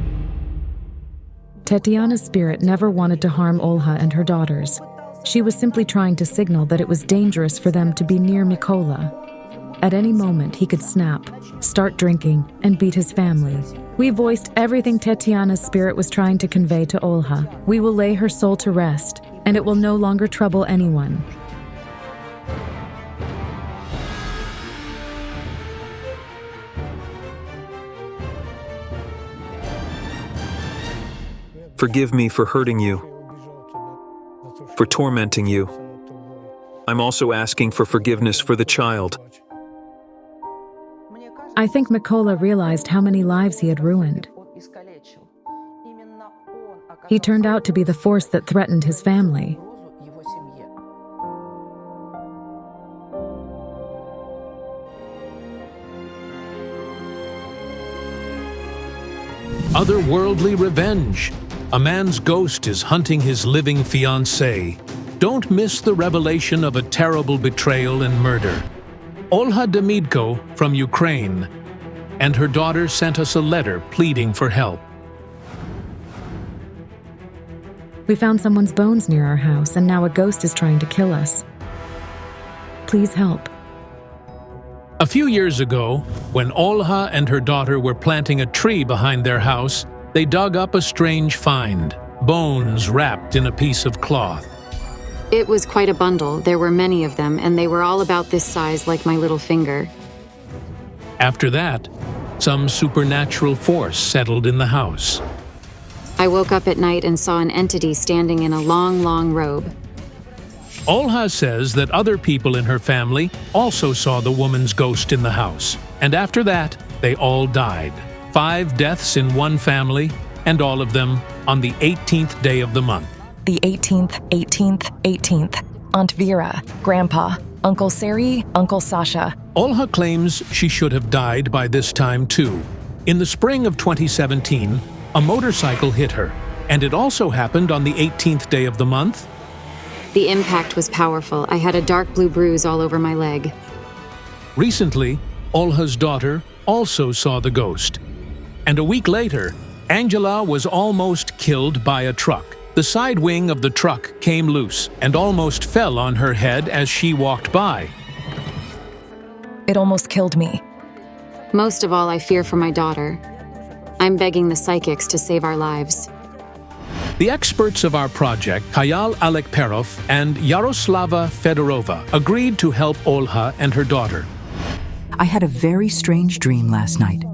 Tetyana's spirit never wanted to harm Olha and her daughters. She was simply trying to signal that it was dangerous for them to be near Mykola. At any moment, he could snap, start drinking, and beat his family. We voiced everything Tetyana's spirit was trying to convey to Olha. We will lay her soul to rest, and it will no longer trouble anyone. Forgive me for hurting you, for tormenting you. I'm also asking for forgiveness for the child. I think Mykola realized how many lives he had ruined. He turned out to be the force that threatened his family. Otherworldly revenge. A man's ghost is hunting his living fiancée. Don't miss the revelation of a terrible betrayal and murder. Olha Demidko from Ukraine and her daughter sent us a letter pleading for help. We found someone's bones near our house, and now a ghost is trying to kill us. Please help. A few years ago, when Olha and her daughter were planting a tree behind their house, they dug up a strange find, bones wrapped in a piece of cloth. It was quite a bundle. There were many of them, and they were all about this size, like my little finger. After that, some supernatural force settled in the house. I woke up at night and saw an entity standing in a long, long robe. Olha says that other people in her family also saw the woman's ghost in the house, and after that, they all died. 5 deaths in one family, and all of them on the 18th day of the month. The 18th. Aunt Vera, Grandpa, Uncle Sari, Uncle Sasha. Olha claims she should have died by this time too. In the spring of 2017, a motorcycle hit her, and it also happened on the 18th day of the month. The impact was powerful. I had a dark blue bruise all over my leg. Recently, Olha's daughter also saw the ghost. And a week later, Angela was almost killed by a truck. The side wing of the truck came loose and almost fell on her head as she walked by. It almost killed me. Most of all, I fear for my daughter. I'm begging the psychics to save our lives. The experts of our project, Hayal Alekperov and Yaroslava Fedorova, agreed to help Olha and her daughter. I had a very strange dream last night.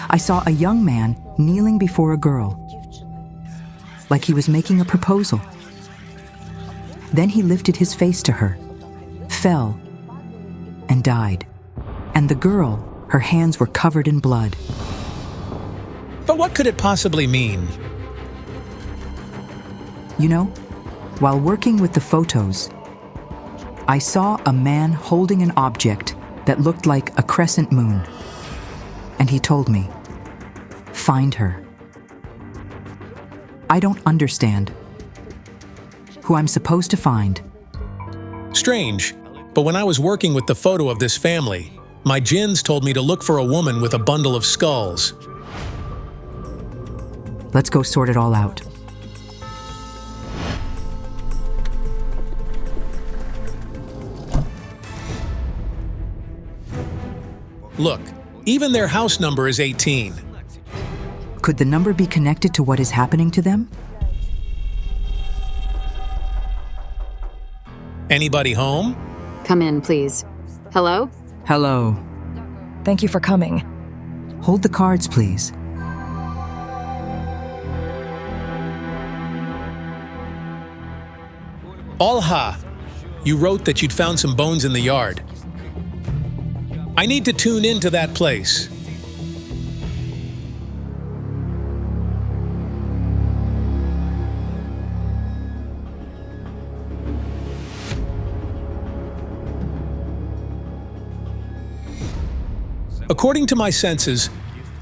I saw a young man kneeling before a girl, like he was making a proposal. Then he lifted his face to her, fell, and died. And the girl, her hands were covered in blood. But what could it possibly mean? You know, while working with the photos, I saw a man holding an object that looked like a crescent moon. And he told me, find her. I don't understand who I'm supposed to find. Strange, but when I was working with the photo of this family, my jinns told me to look for a woman with a bundle of skulls. Let's go sort it all out. Look, even their house number is 18. Could the number be connected to what is happening to them? Anybody home? Come in, please. Hello? Hello. Thank you for coming. Hold the cards, please. Olha, you wrote that you'd found some bones in the yard. I need to tune into that place. According to my senses,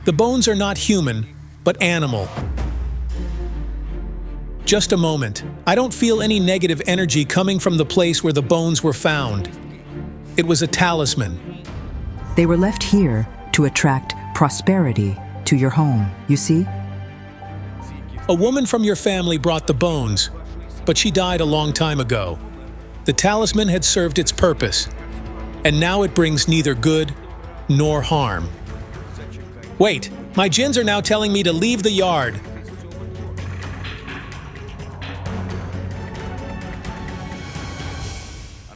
the bones are not human, but animal. Just a moment. I don't feel any negative energy coming from the place where the bones were found. It was a talisman. They were left here to attract prosperity to your home, you see? A woman from your family brought the bones, but she died a long time ago. The talisman had served its purpose, and now it brings neither good nor harm. Wait, my jinns are now telling me to leave the yard.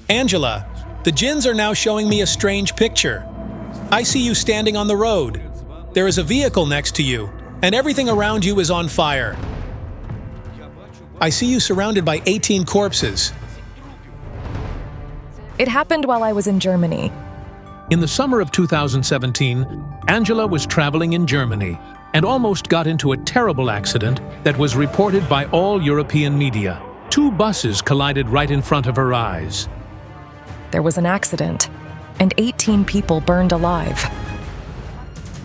Angela, the jinns are now showing me a strange picture. I see you standing on the road. There is a vehicle next to you, and everything around you is on fire. I see you surrounded by 18 corpses. It happened while I was in Germany. In the summer of 2017, Angela was traveling in Germany and almost got into a terrible accident that was reported by all European media. 2 buses collided right in front of her eyes. There was an accident, and 18 people burned alive.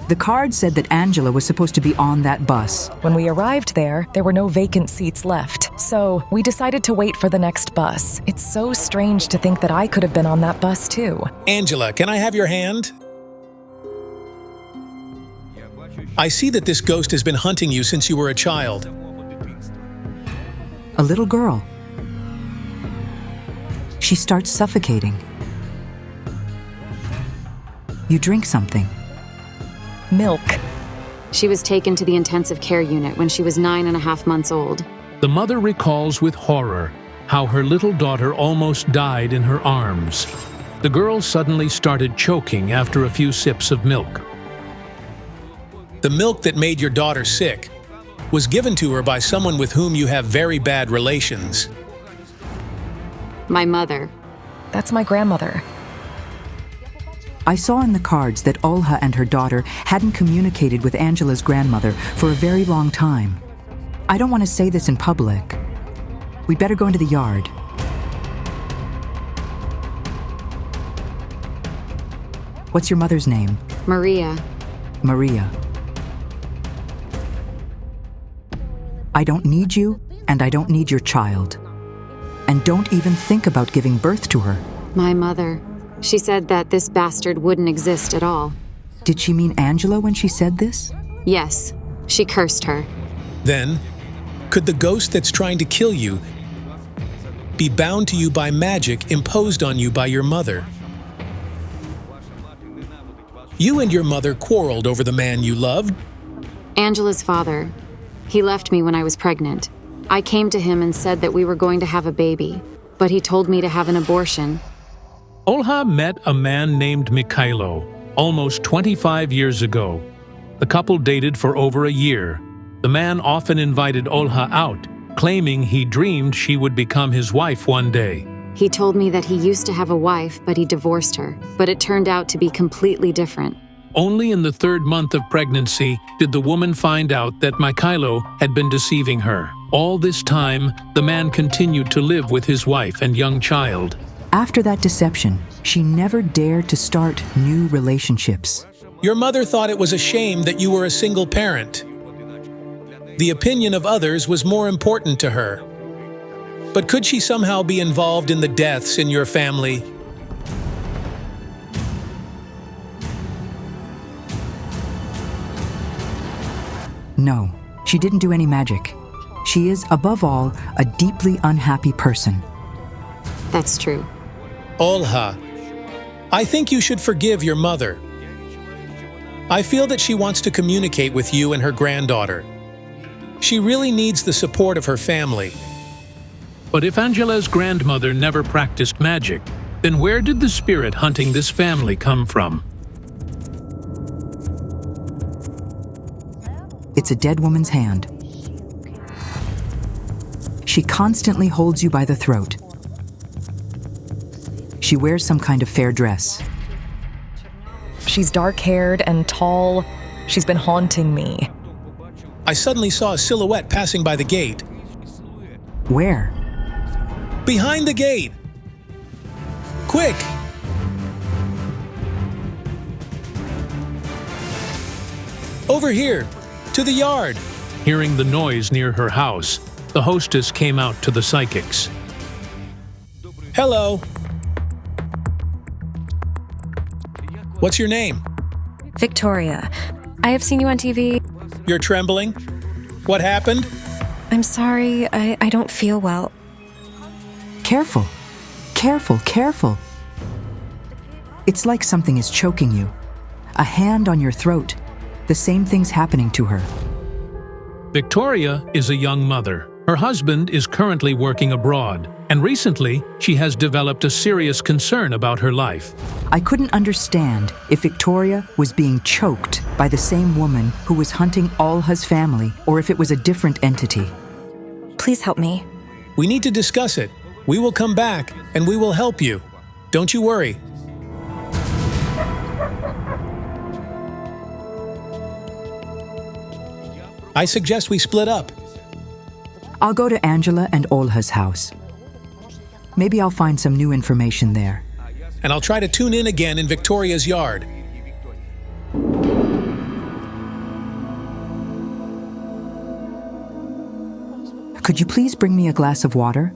The card said that Angela was supposed to be on that bus. When we arrived there were no vacant seats left, so we decided to wait for the next bus. It's so strange to think that I could have been on that bus too. Angela, can I have your hand? I see that this ghost has been hunting you since you were a child. A little girl. She starts suffocating. You drink something. Milk. She was taken to the intensive care unit when she was 9.5 months old. The mother recalls with horror how her little daughter almost died in her arms. The girl suddenly started choking after a few sips of milk. The milk that made your daughter sick was given to her by someone with whom you have very bad relations. My mother. That's my grandmother. I saw in the cards that Olha and her daughter hadn't communicated with Angela's grandmother for a very long time. I don't want to say this in public. We'd better go into the yard. What's your mother's name? Maria. Maria. I don't need you, and I don't need your child. And don't even think about giving birth to her. My mother. She said that this bastard wouldn't exist at all. Did she mean Angela when she said this? Yes. She cursed her. Then, could the ghost that's trying to kill you be bound to you by magic imposed on you by your mother? You and your mother quarreled over the man you loved. Angela's father. He left me when I was pregnant. I came to him and said that we were going to have a baby, but he told me to have an abortion. Olha met a man named Mikhailo almost 25 years ago. The couple dated for over a year. The man often invited Olha out, claiming he dreamed she would become his wife one day. He told me that he used to have a wife, but he divorced her. But it turned out to be completely different. Only in the 3rd month of pregnancy did the woman find out that Mikhailo had been deceiving her. All this time, the man continued to live with his wife and young child. After that deception, she never dared to start new relationships. Your mother thought it was a shame that you were a single parent. The opinion of others was more important to her. But could she somehow be involved in the deaths in your family? No, she didn't do any magic. She is, above all, a deeply unhappy person. That's true. Olha, I think you should forgive your mother. I feel that she wants to communicate with you and her granddaughter. She really needs the support of her family. But if Angela's grandmother never practiced magic, then where did the spirit hunting this family come from? It's a dead woman's hand. She constantly holds you by the throat. She wears some kind of fair dress. She's dark-haired and tall. She's been haunting me. I suddenly saw a silhouette passing by the gate. Where? Behind the gate! Quick! Over here! To the yard! Hearing the noise near her house, the hostess came out to the psychics. Hello! What's your name? Victoria. I have seen you on TV. You're trembling? What happened? I'm sorry, I don't feel well. Careful. Careful, careful. It's like something is choking you. A hand on your throat. The same thing's happening to her. Victoria is a young mother. Her husband is currently working abroad, and recently she has developed a serious concern about her life. I couldn't understand if Victoria was being choked by the same woman who was hunting Olha's family, or if it was a different entity. Please help me. We need to discuss it. We will come back, and we will help you. Don't you worry. I suggest we split up. I'll go to Angela and Olha's house. Maybe I'll find some new information there. And I'll try to tune in again in Victoria's yard. Could you please bring me a glass of water?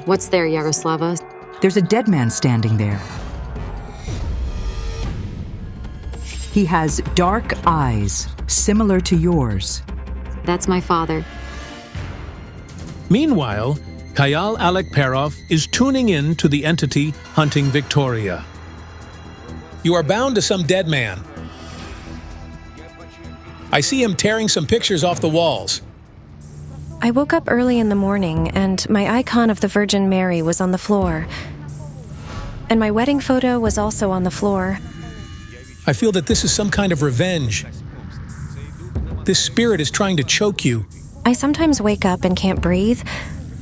What's there, Yaroslava? There's a dead man standing there. He has dark eyes, similar to yours. That's my father. Meanwhile, Hayal Alekperov is tuning in to the entity hunting Victoria. You are bound to some dead man. I see him tearing some pictures off the walls. I woke up early in the morning and my icon of the Virgin Mary was on the floor. And my wedding photo was also on the floor. I feel that this is some kind of revenge. This spirit is trying to choke you. I sometimes wake up and can't breathe,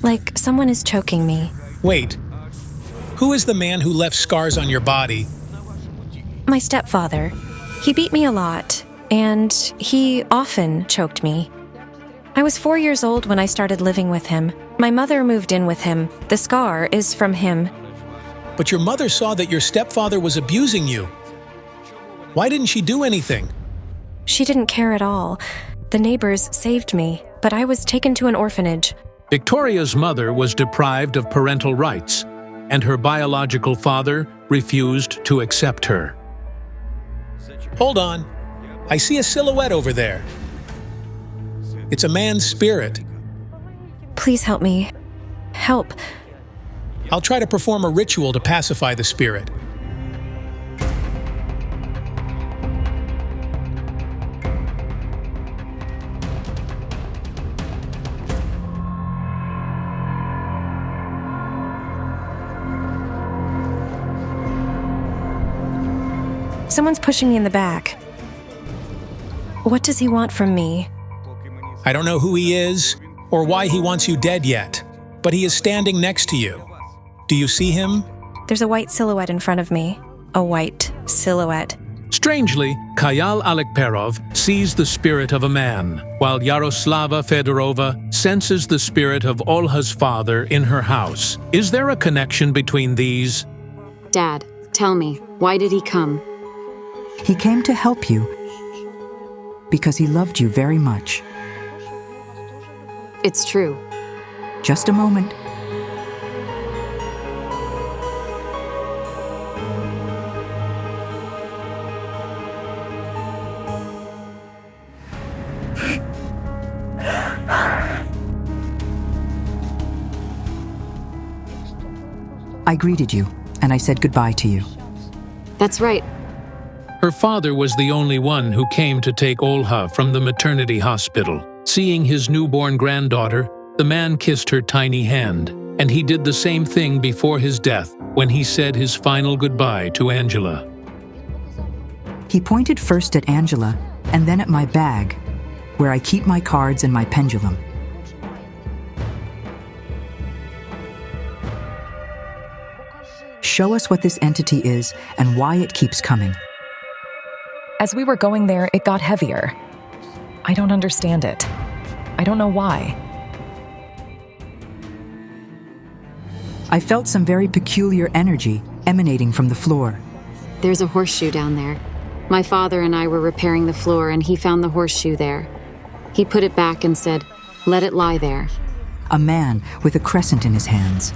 like someone is choking me. Wait. Who is the man who left scars on your body? My stepfather. He beat me a lot, and he often choked me. I was 4 years old when I started living with him. My mother moved in with him. The scar is from him. But your mother saw that your stepfather was abusing you. Why didn't she do anything? She didn't care at all. The neighbors saved me, but I was taken to an orphanage. Victoria's mother was deprived of parental rights, and her biological father refused to accept her. Hold on. I see a silhouette over there. It's a man's spirit. Please help me. Help. I'll try to perform a ritual to pacify the spirit. Someone's pushing me in the back. What does he want from me? I don't know who he is or why he wants you dead yet, but he is standing next to you. Do you see him? There's a white silhouette in front of me. A white silhouette. Strangely, Hayal Alekperov sees the spirit of a man, while Yaroslava Fedorova senses the spirit of Olha's father in her house. Is there a connection between these? Dad, tell me, why did he come? He came to help you because he loved you very much. It's true. Just a moment. I greeted you, and I said goodbye to you. That's right. Her father was the only one who came to take Olha from the maternity hospital. Seeing his newborn granddaughter, the man kissed her tiny hand, and he did the same thing before his death when he said his final goodbye to Angela. He pointed first at Angela and then at my bag, where I keep my cards and my pendulum. Show us what this entity is and why it keeps coming. As we were going there, it got heavier. I don't understand it. I don't know why. I felt some very peculiar energy emanating from the floor. There's a horseshoe down there. My father and I were repairing the floor and he found the horseshoe there. He put it back and said, "Let it lie there." A man with a crescent in his hands.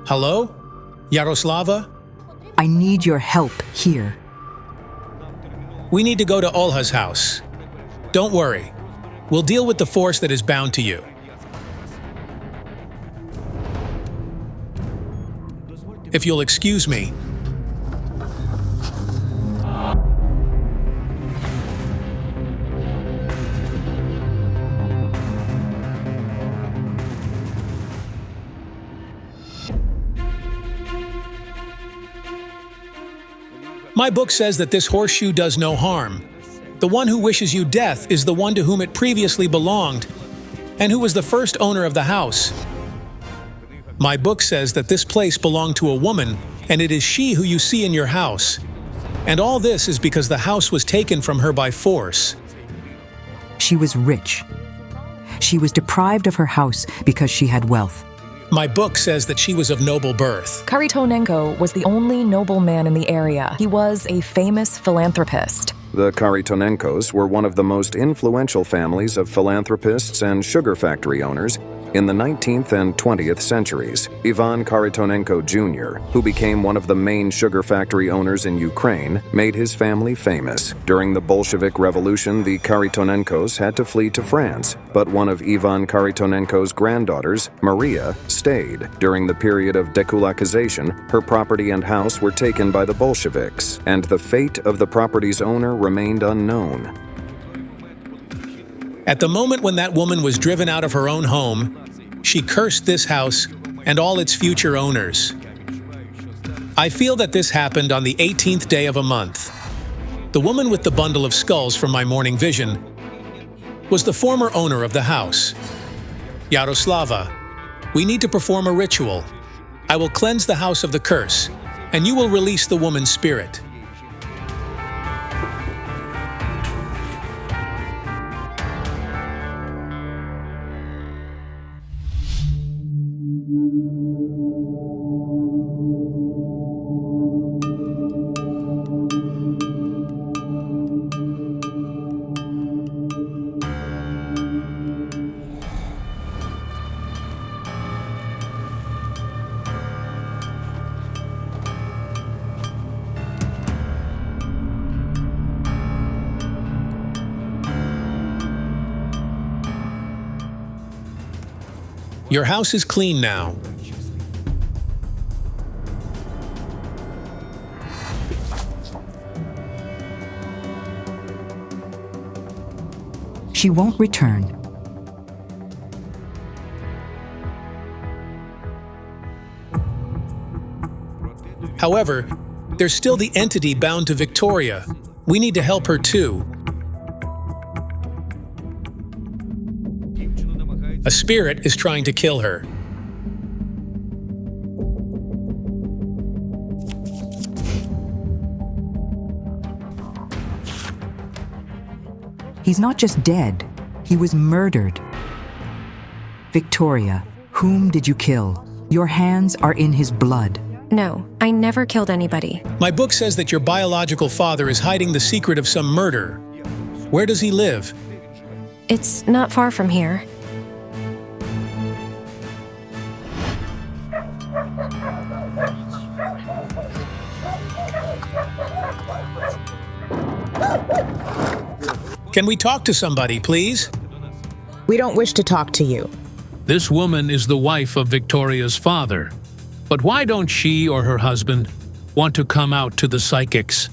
Hello? Yaroslava? I need your help here. We need to go to Olha's house. Don't worry. We'll deal with the force that is bound to you. If you'll excuse me. My book says that this horseshoe does no harm. The one who wishes you death is the one to whom it previously belonged, and who was the first owner of the house. My book says that this place belonged to a woman, and it is she who you see in your house. And all this is because the house was taken from her by force. She was rich. She was deprived of her house because she had wealth. My book says that she was of noble birth. Kharitonenko was the only noble man in the area. He was a famous philanthropist. The Kharitonenkos were one of the most influential families of philanthropists and sugar factory owners in the 19th and 20th centuries. Ivan Kharitonenko Jr., who became one of the main sugar factory owners in Ukraine, made his family famous. During the Bolshevik Revolution, the Kharitonenkos had to flee to France, but one of Ivan Kharitonenko's granddaughters, Maria, stayed. During the period of dekulakization, her property and house were taken by the Bolsheviks, and the fate of the property's owner remained unknown. At the moment when that woman was driven out of her own home, she cursed this house and all its future owners. I feel that this happened on the 18th day of a month. The woman with the bundle of skulls from my morning vision was the former owner of the house. Yaroslava, we need to perform a ritual. I will cleanse the house of the curse, and you will release the woman's spirit. Your house is clean now. She won't return. However, there's still the entity bound to Victoria. We need to help her too. A spirit is trying to kill her. He's not just dead, he was murdered. Victoria, whom did you kill? Your hands are in his blood. No, I never killed anybody. My book says that your biological father is hiding the secret of some murder. Where does he live? It's not far from here. Can we talk to somebody, please? We don't wish to talk to you. This woman is the wife of Victoria's father. But why don't she or her husband want to come out to the psychics?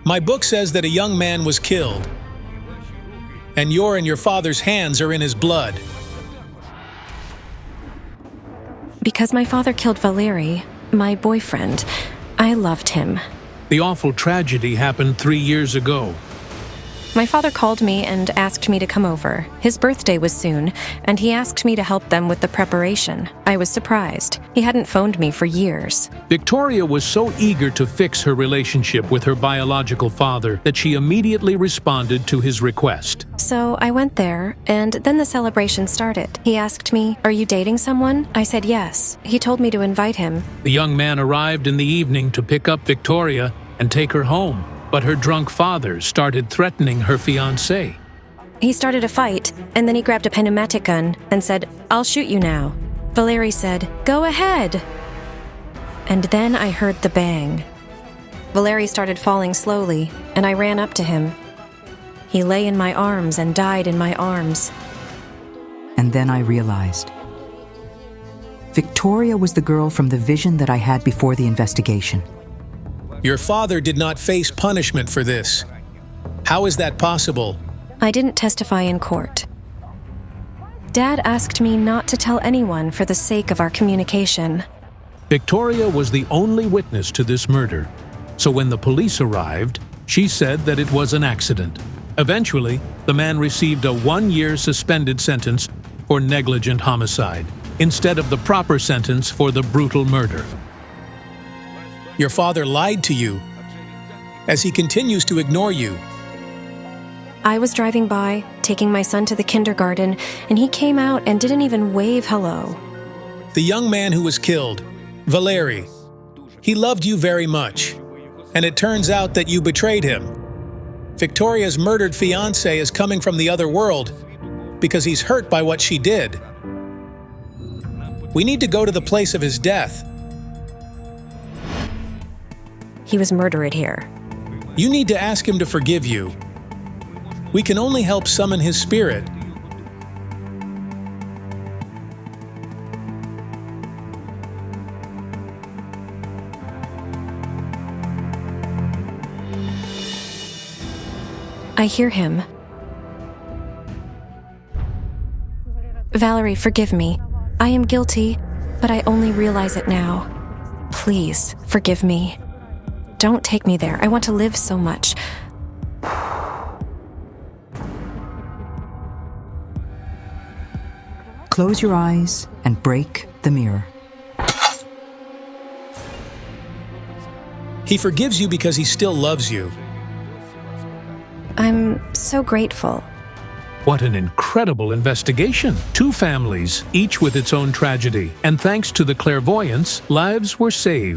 My book says that a young man was killed, and your father's hands are in his blood. Because my father killed Valery, my boyfriend, I loved him. The awful tragedy happened 3 years ago. My father called me and asked me to come over. His birthday was soon, and he asked me to help them with the preparation. I was surprised. He hadn't phoned me for years. Victoria was so eager to fix her relationship with her biological father that she immediately responded to his request. So I went there, and then the celebration started. He asked me, "Are you dating someone?" I said yes. He told me to invite him. The young man arrived in the evening to pick up Victoria and take her home. But her drunk father started threatening her fiancé. He started a fight, and then he grabbed a pneumatic gun and said, "I'll shoot you now." Valery said, "Go ahead." And then I heard the bang. Valery started falling slowly, and I ran up to him. He lay in my arms and died in my arms. And then I realized. Victoria was the girl from the vision that I had before the investigation. Your father did not face punishment for this. How is that possible? I didn't testify in court. Dad asked me not to tell anyone for the sake of our communication. Victoria was the only witness to this murder, so when the police arrived, she said that it was an accident. Eventually, the man received a 1-year suspended sentence for negligent homicide, instead of the proper sentence for the brutal murder. Your father lied to you, as he continues to ignore you. I was driving by, taking my son to the kindergarten, and he came out and didn't even wave hello. The young man who was killed, Valery, he loved you very much, and it turns out that you betrayed him. Victoria's murdered fiancé is coming from the other world because he's hurt by what she did. We need to go to the place of his death. He was murdered here. You need to ask him to forgive you. We can only help summon his spirit. I hear him. Valerie, forgive me. I am guilty, but I only realize it now. Please, forgive me. Don't take me there. I want to live so much. Close your eyes and break the mirror. He forgives you because he still loves you. I'm so grateful. What an incredible investigation. 2 families, each with its own tragedy. And thanks to the clairvoyance, lives were saved.